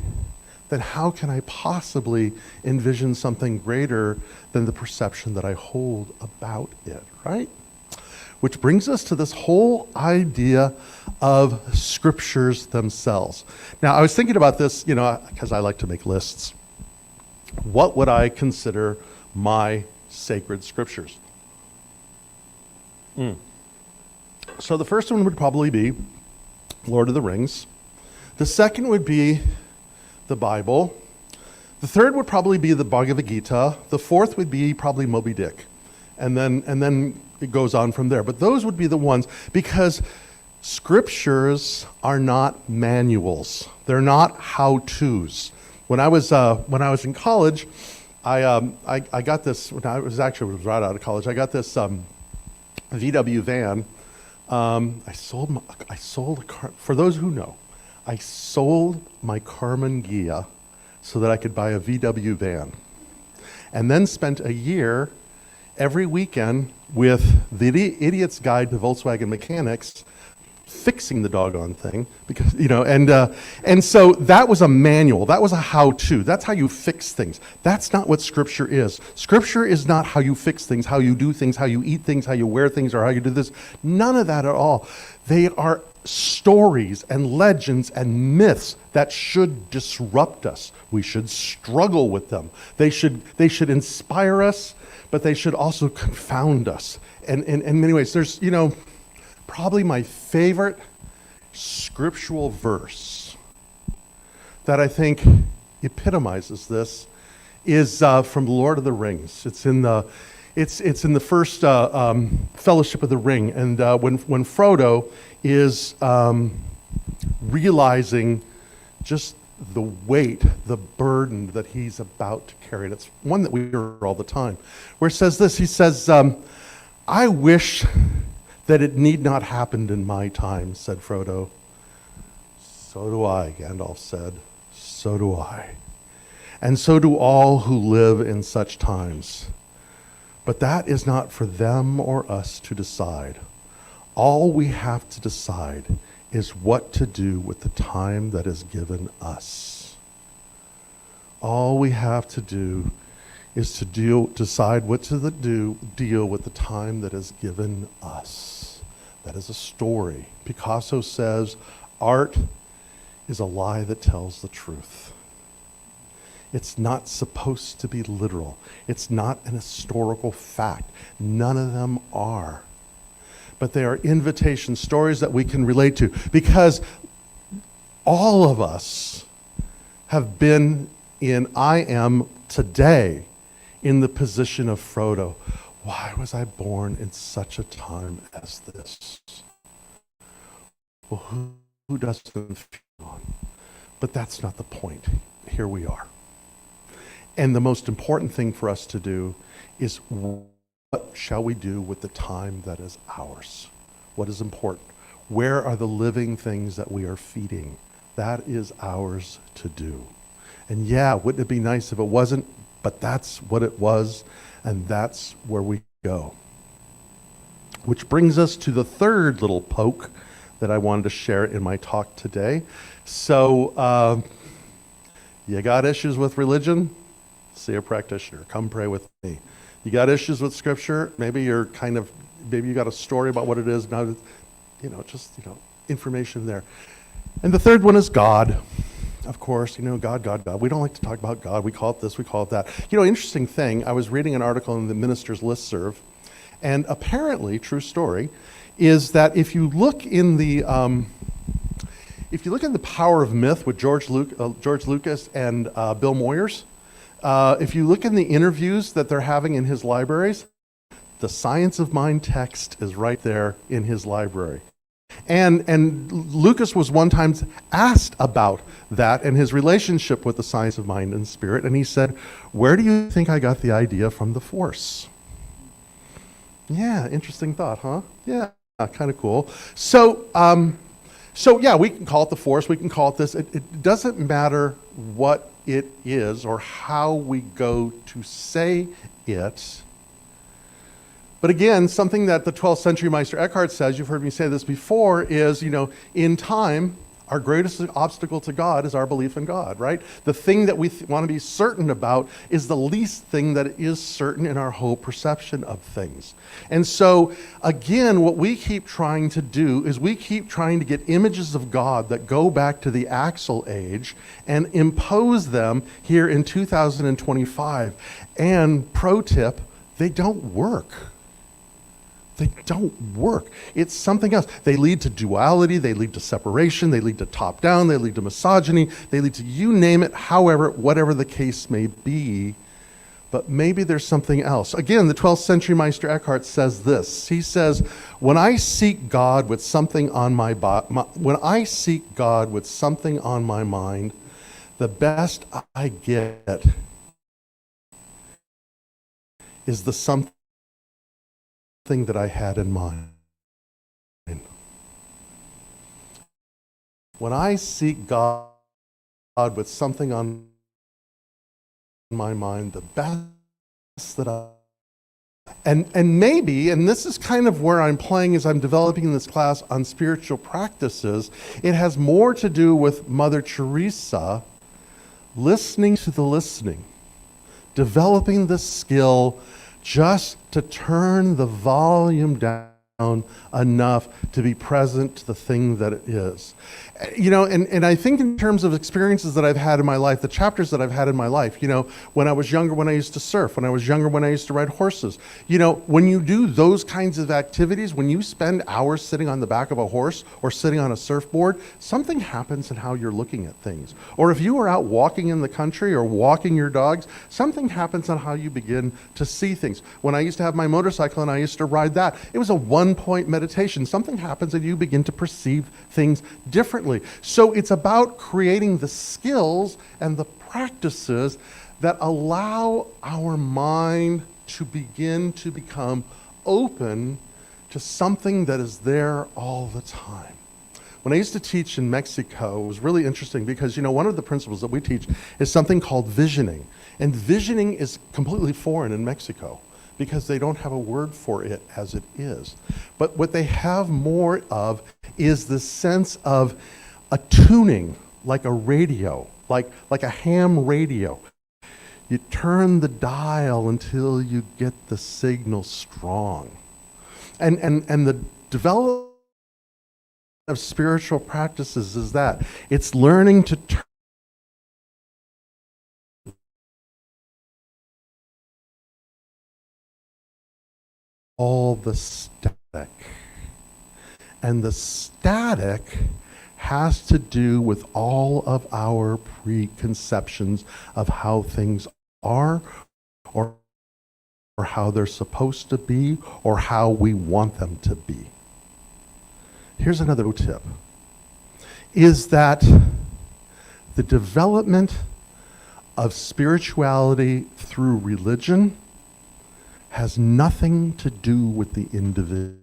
then how can I possibly envision something greater than the perception that I hold about it, right? Which brings us to this whole idea of scriptures themselves. Now, I was thinking about this, because I like to make lists. What would I consider my sacred scriptures? So the first one would probably be Lord of the Rings. The second would be the Bible. The third would probably be the Bhagavad Gita. The fourth would be probably Moby Dick. And then it goes on from there. But those would be the ones, because scriptures are not manuals. They're not how-tos. When I was in college, I got this, when I was right out of college, I got this VW van. For those who know, I sold my Karmann Ghia so that I could buy a VW van, and then spent a year every weekend with the Idiot's Guide to Volkswagen Mechanics fixing the doggone thing, because and so that was a manual, that was a how-to, that's how you fix things. That's not what scripture is. Scripture is not how you fix things, how you do things, how you eat things, how you wear things, or how you do this. None of that at all. They are stories and legends and myths that should disrupt us. We should struggle with them. They should inspire us, but they should also confound us. And in many ways, there's, probably my favorite scriptural verse that I think epitomizes this is from the Lord of the Rings. It's in the first Fellowship of the Ring, and when Frodo is realizing just the weight, the burden that he's about to carry. And it's one that we hear all the time, where it says this. He says, "I wish that it need not happen in my time," said Frodo. "So do I," Gandalf said. "So do I. And so do all who live in such times. But that is not for them or us to decide. All we have to decide is what to do with the time that is given us. All we have to do is to decide what to deal with the time that is given us." That is a story. Picasso says, art is a lie that tells the truth. It's not supposed to be literal. It's not an historical fact. None of them are. But they are invitation stories that we can relate to, because all of us have been I am today in the position of Frodo. Why was I born in such a time as this? Well, who doesn't feed on? But that's not the point. Here we are. And the most important thing for us to do is, what shall we do with the time that is ours? What is important? Where are the living things that we are feeding? That is ours to do. And yeah, wouldn't it be nice if it wasn't? But that's what it was, and that's where we go. Which brings us to the third little poke that I wanted to share in my talk today. So, you got issues with religion? See a practitioner. Come pray with me. You got issues with Scripture? Maybe you got a story about what it is. Now, information there. And the third one is God. Of course, God. We don't like to talk about God. We call it this, we call it that. Interesting thing, I was reading an article in the Minister's Listserv, and apparently, true story, is that if you look in the Power of Myth with George Lucas and Bill Moyers, if you look in the interviews that they're having in his libraries, the Science of Mind text is right there in his library. And Lucas was one time asked about that and his relationship with the science of mind and spirit, and he said, "Where do you think I got the idea from the Force?" Yeah, interesting thought, huh? Yeah, kind of cool. So yeah, we can call it the Force, we can call it this. It doesn't matter what it is or how we go to say it. But again, something that the 12th century Meister Eckhart says, you've heard me say this before, is, in time, our greatest obstacle to God is our belief in God, right? The thing that we want to be certain about is the least thing that is certain in our whole perception of things. And so, again, what we keep trying to do is we keep trying to get images of God that go back to the Axle Age and impose them here in 2025. And pro tip, they don't work. They don't work. It's something else. They lead to duality, they lead to separation, they lead to top down, they lead to misogyny, they lead to you name it, however, whatever the case may be. But maybe there's something else. Again, the 12th century Meister Eckhart says this. He says, when I seek God with something on my mind, the best I get is the something that I had in mind. When I seek God with something on my mind, the best that I... And maybe, and this is kind of where I'm playing as I'm developing this class on spiritual practices, it has more to do with Mother Teresa listening to the listening, developing the skill just to turn the volume down enough to be present to the thing that it is. And I think in terms of experiences that I've had in my life, the chapters that I've had in my life, when I was younger, when I used to surf, when I was younger, when I used to ride horses, when you do those kinds of activities, when you spend hours sitting on the back of a horse or sitting on a surfboard, something happens in how you're looking at things. Or if you are out walking in the country or walking your dogs, something happens on how you begin to see things. When I used to have my motorcycle and I used to ride that, it was a one-point meditation. Something happens and you begin to perceive things differently. So it's about creating the skills and the practices that allow our mind to begin to become open to something that is there all the time. When I used to teach in Mexico, it was really interesting because, one of the principles that we teach is something called visioning. And visioning is completely foreign in Mexico because they don't have a word for it as it is. But what they have more of is the sense of attuning, like a radio, like a ham radio. You turn the dial until you get the signal strong. And the development of spiritual practices is that. It's learning to turn all the static. And the static has to do with all of our preconceptions of how things are or how they're supposed to be or how we want them to be. Here's another tip. is that the development of spirituality through religion has nothing to do with the individual.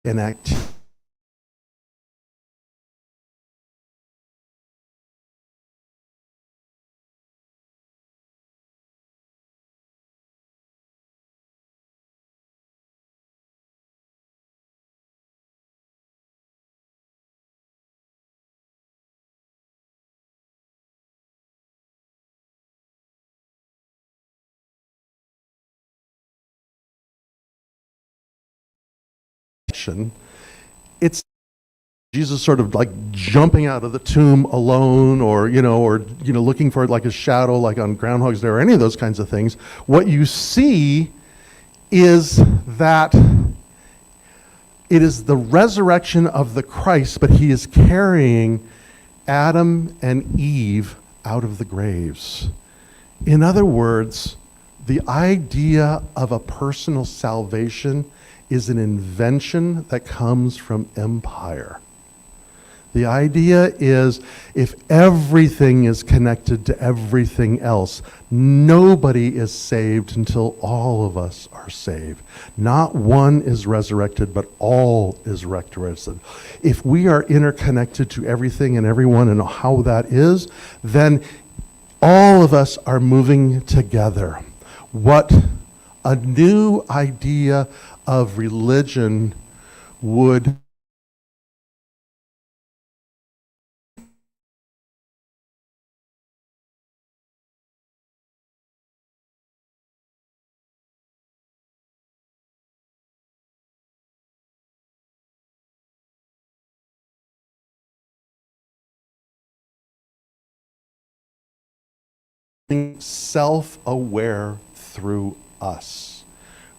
An act. It's Jesus sort of like jumping out of the tomb alone, or looking for like a shadow, like on Groundhog's Day, or any of those kinds of things. What you see is that it is the resurrection of the Christ, but he is carrying Adam and Eve out of the graves. In other words, the idea of a personal salvation is an invention that comes from empire. The idea is if everything is connected to everything else, nobody is saved until all of us are saved. Not one is resurrected, but all is resurrected. If we are interconnected to everything and everyone and how that is, then all of us are moving together. What a new idea of religion would self-aware through us.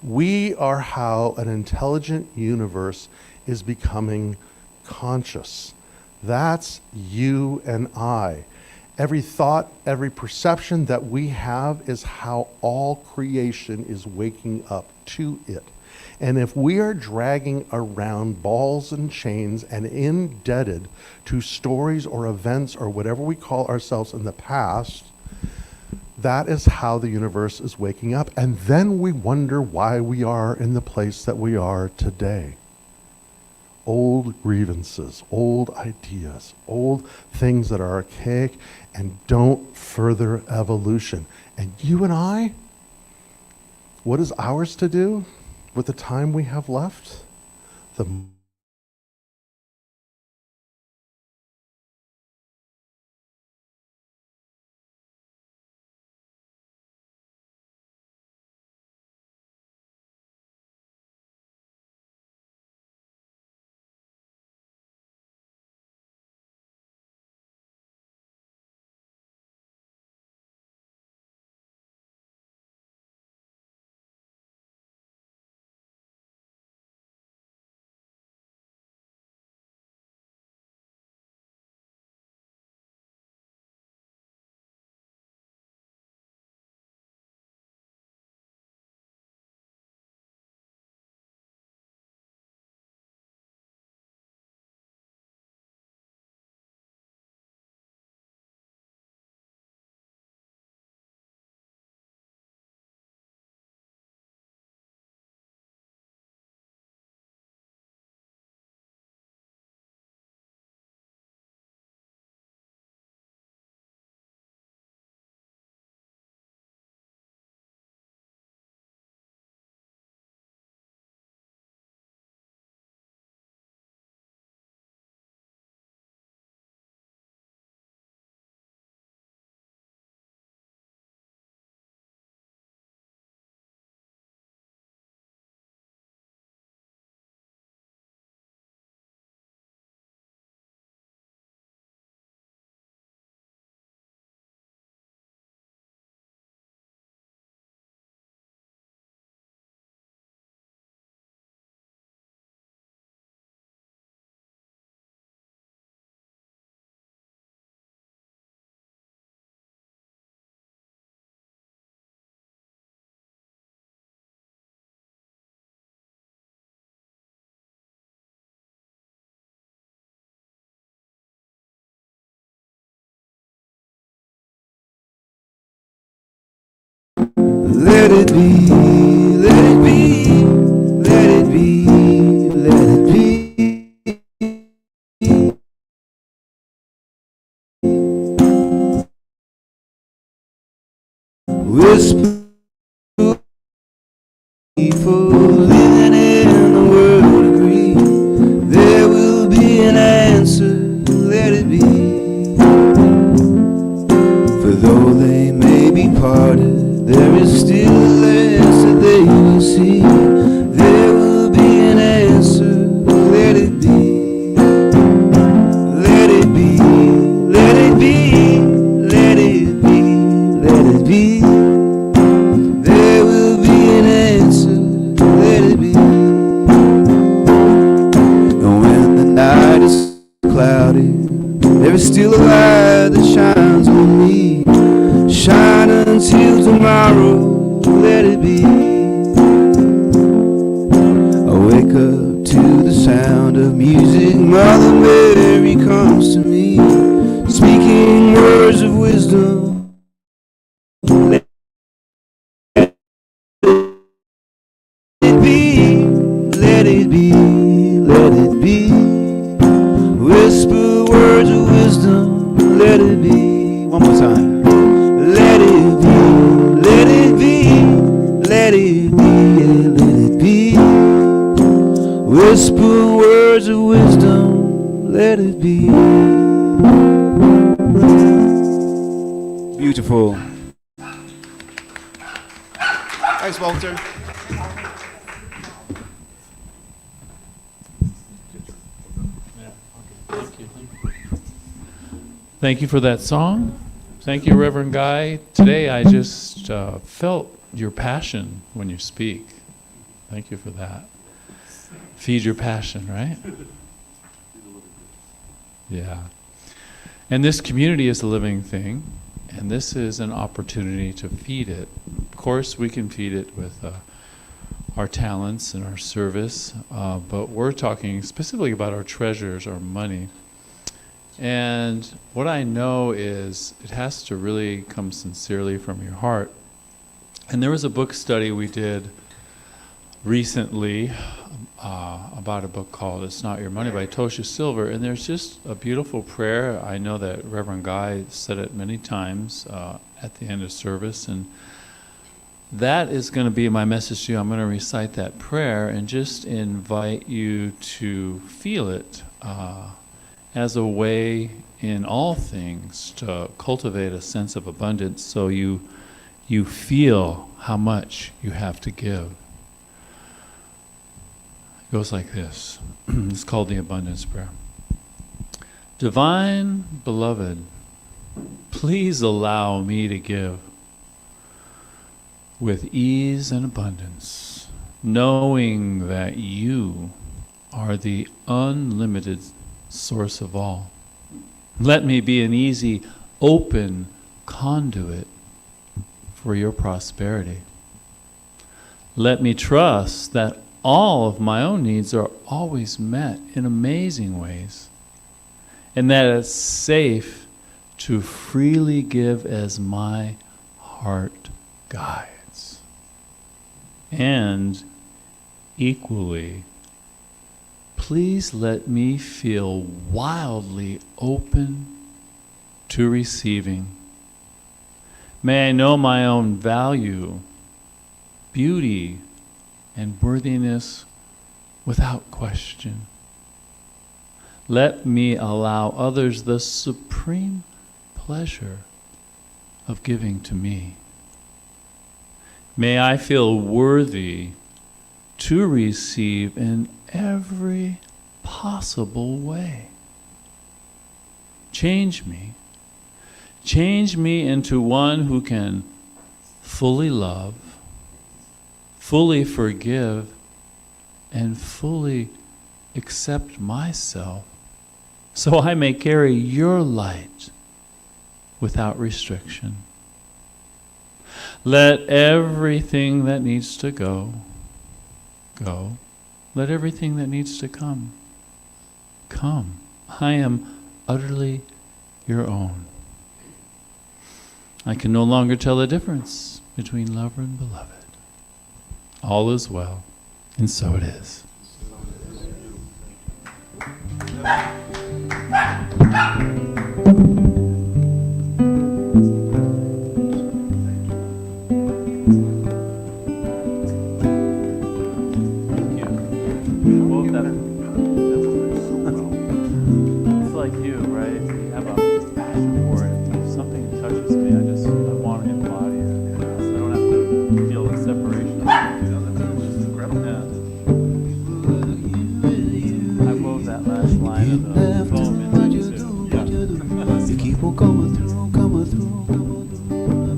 We are how an intelligent universe is becoming conscious. That's you and I. Every thought, every perception that we have is how all creation is waking up to it. And if we are dragging around balls and chains and indebted to stories or events or whatever we call ourselves in the past, that is how the universe is waking up. And then we wonder why we are in the place that we are today. Old grievances, old ideas, old things that are archaic and don't further evolution. And you and I, what is ours to do with the time we have left? The Let it be, let it be, let it be, let it be. Whisper people living in the world agree there will be an answer, let it be. For though they may be parted, there is still a lens that they will see. There will be an answer, let it be. Let it be, let it be, let it be, let it be. There will be an answer, let it be. And when the night is cloudy, there is still a light that shines on me. Shine until tomorrow, let it be. I wake up to the sound of music. Mother Mary comes to me, speaking words of wisdom. Let it be, let it be, let it be. Whisper words of wisdom, let it be. One more time. Let it be, let it be, let it be, let it be. Whisper words of wisdom, let it be. Beautiful. Thanks, Walter. Thank you for that song. Thank you, Reverend Guy. Today I just felt your passion when you speak. Thank you for that. Feed your passion, right? Yeah. And this community is a living thing, and this is an opportunity to feed it. Of course, we can feed it with our talents and our service, but we're talking specifically about our treasures, our money. And what I know is it has to really come sincerely from your heart. And there was a book study we did recently about a book called It's Not Your Money by Tosha Silver, and there's just a beautiful prayer. I know that Reverend Guy said it many times at the end of service, and that is going to be my message to you. I'm going to recite that prayer and just invite you to feel it as a way in all things to cultivate a sense of abundance, so you feel how much you have to give. It goes like this. It's called the Abundance Prayer. Divine Beloved, please allow me to give with ease and abundance, knowing that you are the unlimited source of all. Let me be an easy, open conduit for your prosperity. Let me trust that all of my own needs are always met in amazing ways, and that it's safe to freely give as my heart guides. And equally, please let me feel wildly open to receiving. May I know my own value, beauty, and worthiness without question. Let me allow others the supreme pleasure of giving to me. May I feel worthy to receive in every possible way. Change me. Change me into one who can fully love, fully forgive, and fully accept myself, so I may carry your light without restriction. Let everything that needs to go, go. Let everything that needs to come, come. I am utterly your own. I can no longer tell the difference between lover and beloved. All is well, and so it is. It's like you, right? You have a passion for it. If something touches me, I want to embody it. So I don't have to feel the separation. That's incredible. Yeah. I wove that last line of the poem into too. Yeah. You keep on coming through, coming through, coming through.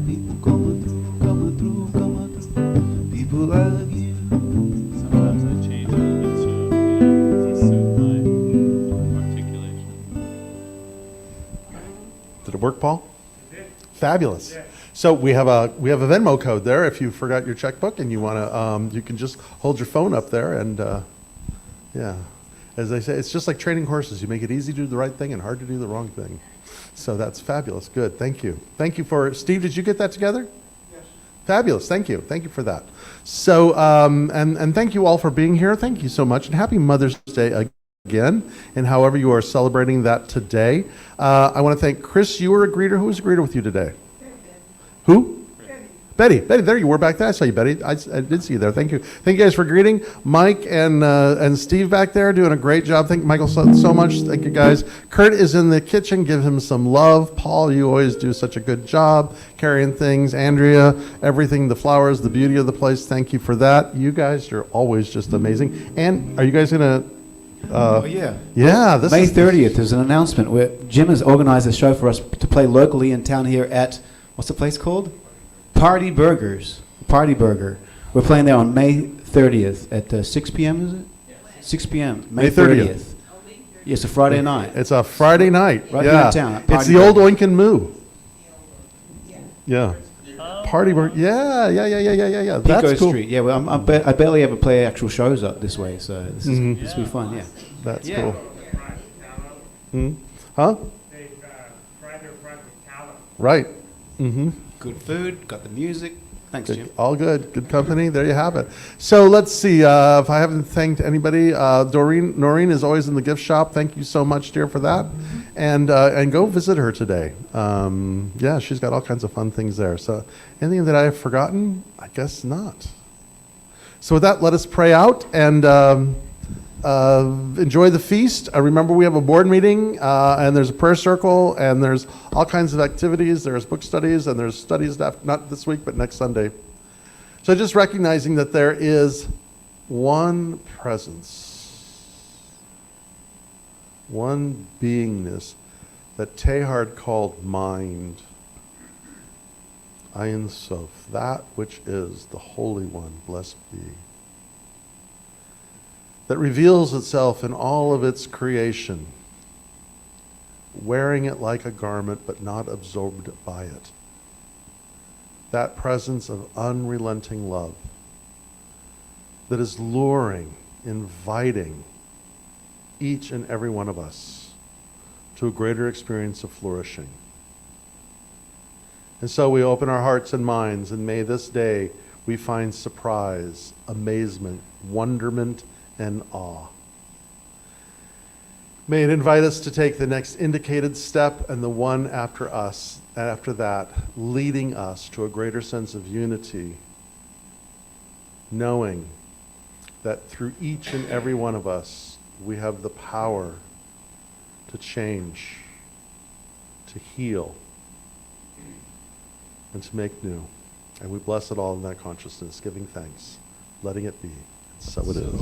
People coming through, coming through, coming through. People like you. Sometimes I change it to suit my articulation. Did it work, Paul? It did. Fabulous. Yeah. So we have a Venmo code there. If you forgot your checkbook and you want to, you can just hold your phone up there and, yeah. As they say, it's just like training horses. You make it easy to do the right thing and hard to do the wrong thing. So that's fabulous. Good. Thank you. Thank you for Steve. Did you get that together? Yes. Fabulous. Thank you. Thank you for that. So and thank you all for being here. Thank you so much, and happy Mother's Day again. And however you are celebrating that today, I want to thank Chris. You were a greeter. Who was a greeter with you today? Who? Betty, there you were back there. I saw you, Betty. I did see you there. Thank you. Thank you guys for greeting. Mike and Steve back there doing a great job. Thank you, Michael, so much. Thank you, guys. Kurt is in the kitchen. Give him some love. Paul, you always do such a good job carrying things. Andrea, everything, the flowers, the beauty of the place. Thank you for that. You guys are always just amazing. And are you guys going to... yeah. Yeah. This May is 30th, there's an announcement where Jim has organized a show for us to play locally in town here at, what's the place called? Party Burgers. Party Burger. We're playing there on May 30th at 6 p.m., is it? Yes. 6 p.m. May 30th. It's a Friday night. It's a Friday night. Right here in town. at It's Party the old Burger. Oink and Moo. Yeah. Party Burger. Yeah. Pico That's cool. Street. Yeah, well, I barely ever play actual shows up this way, so this will be fun, yeah. That's Yeah. cool. Huh? Right. Mm-hmm. Good food, got the music. Thanks, Good. Jim. All good. Good company. There you have it. So let's see. If I haven't thanked anybody, Noreen is always in the gift shop. Thank you so much, dear, for that. And go visit her today. Yeah, she's got all kinds of fun things there. So anything that I have forgotten? I guess not. So with that, let us pray out and enjoy the feast. Remember, we have a board meeting, and there's a prayer circle, and there's all kinds of activities. There's book studies, and there's studies not this week, but next Sunday. So just recognizing that there is one presence, one beingness that Teilhard called mind. Ein Sof, that which is the Holy One, blessed be, that reveals itself in all of its creation, wearing it like a garment but not absorbed by it. That presence of unrelenting love that is luring, inviting each and every one of us to a greater experience of flourishing. And so we open our hearts and minds, and may this day we find surprise, amazement, wonderment, and awe. May it invite us to take the next indicated step and the one after that, leading us to a greater sense of unity, knowing that through each and every one of us, we have the power to change, to heal, and to make new. And we bless it all in that consciousness, giving thanks, letting it be. So it is.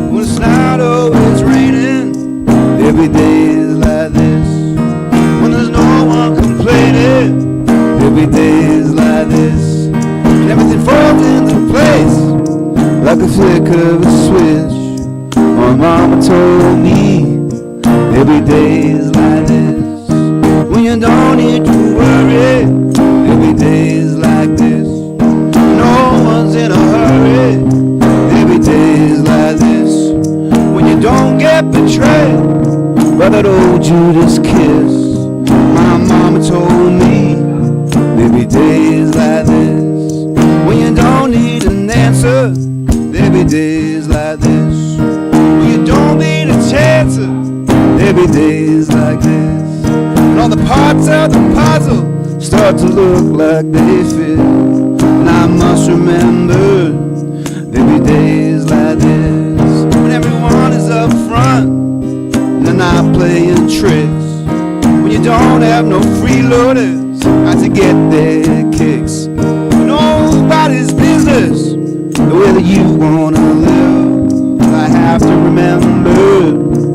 When it's not always raining, every day is like this. When there's no one complaining, every day is like this. And everything falls into place like a flick of a switch. My mama told me every day is like this. When you don't need to worry, every day is like this. No one's in a hurry. Every day is like this. When you don't get betrayed by that old Judas kiss. mama told me there'd be days like this when you don't need an answer. There'll be days like this when you don't need a chance. There'll be days like this and all the parts of the puzzle start to look like they fit. And I must remember there'll be days like this when everyone is up front and they're not playing tricks. When you don't have no freeloaders out to get their kicks. Nobody's business the way that you wanna live. I have to remember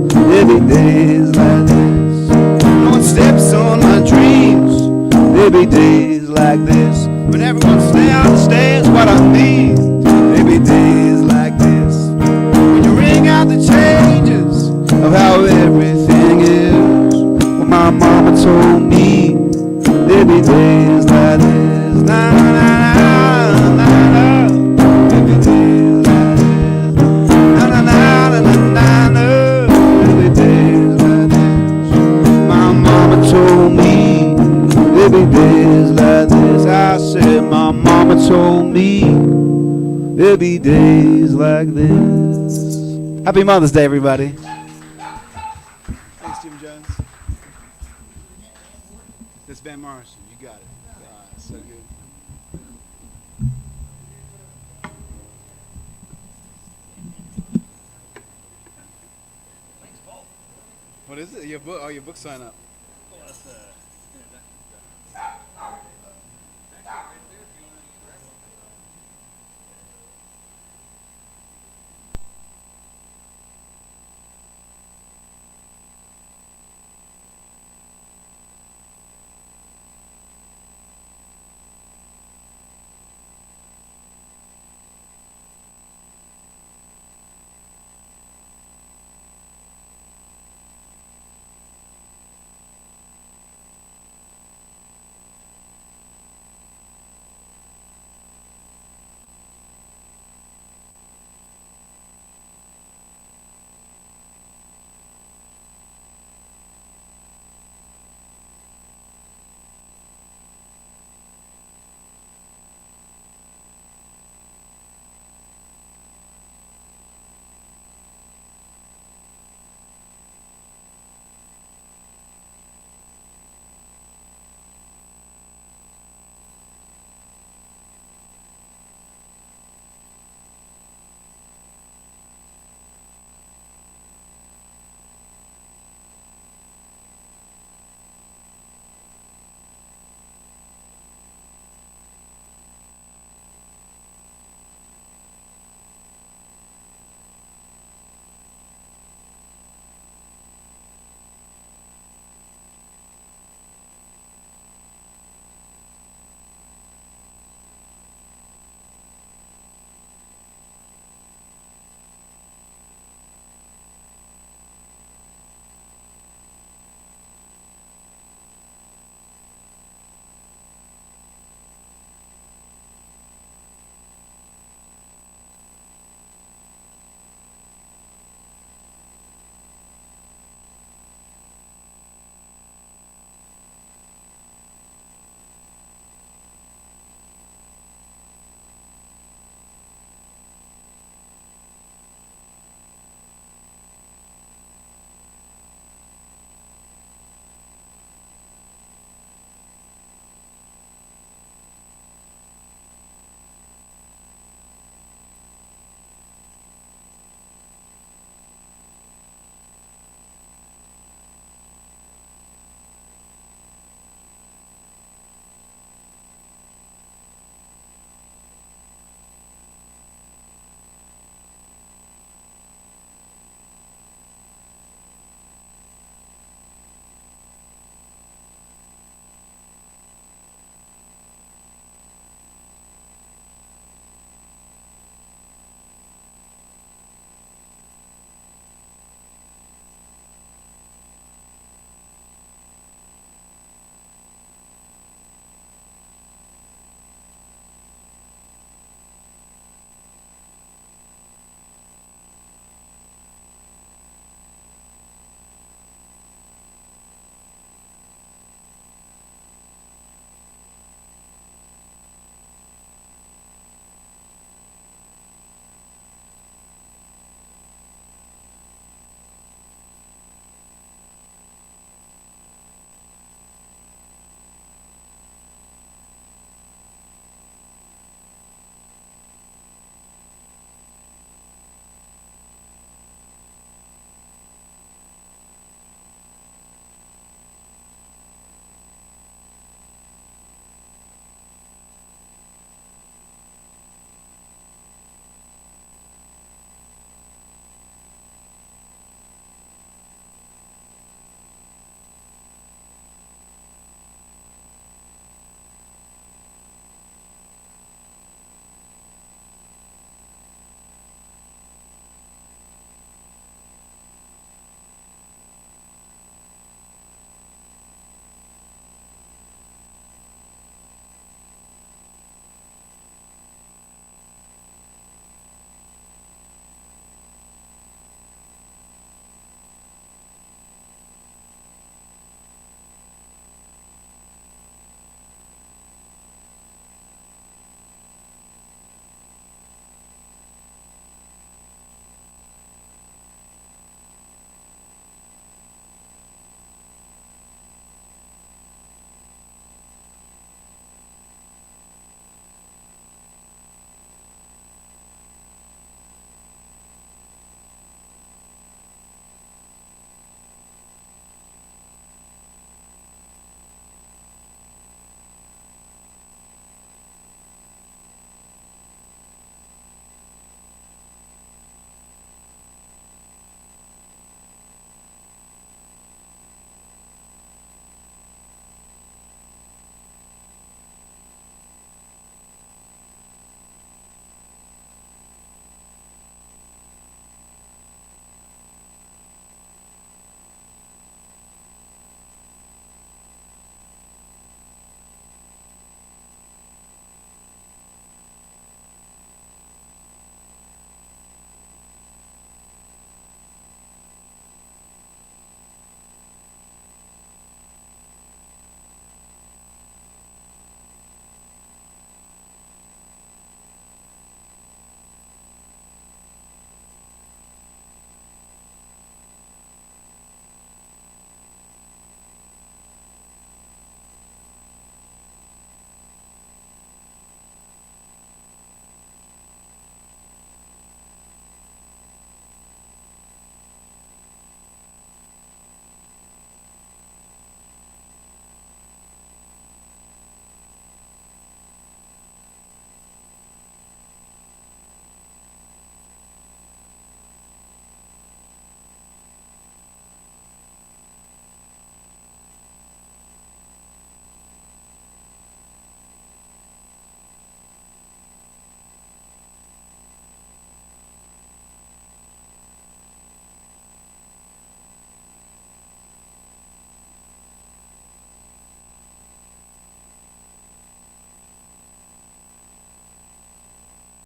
there'll be days like this. No one steps on my dreams. There'll be days like this when everyone understands what I mean. There'll be days like this when you ring out the changes of how everything is. Well, my mama told me there'll be days like this. Na na na na na. There'll be days like this. Na na na na na na. There'll be days like this. My mama told me there'll be days like this. I said my mama told me there'll be days like this. Happy Mother's Day, everybody. Thanks, Jim Jones. This Van Morrison, you got it. So good. What is it? Your book? Oh, your book sign up.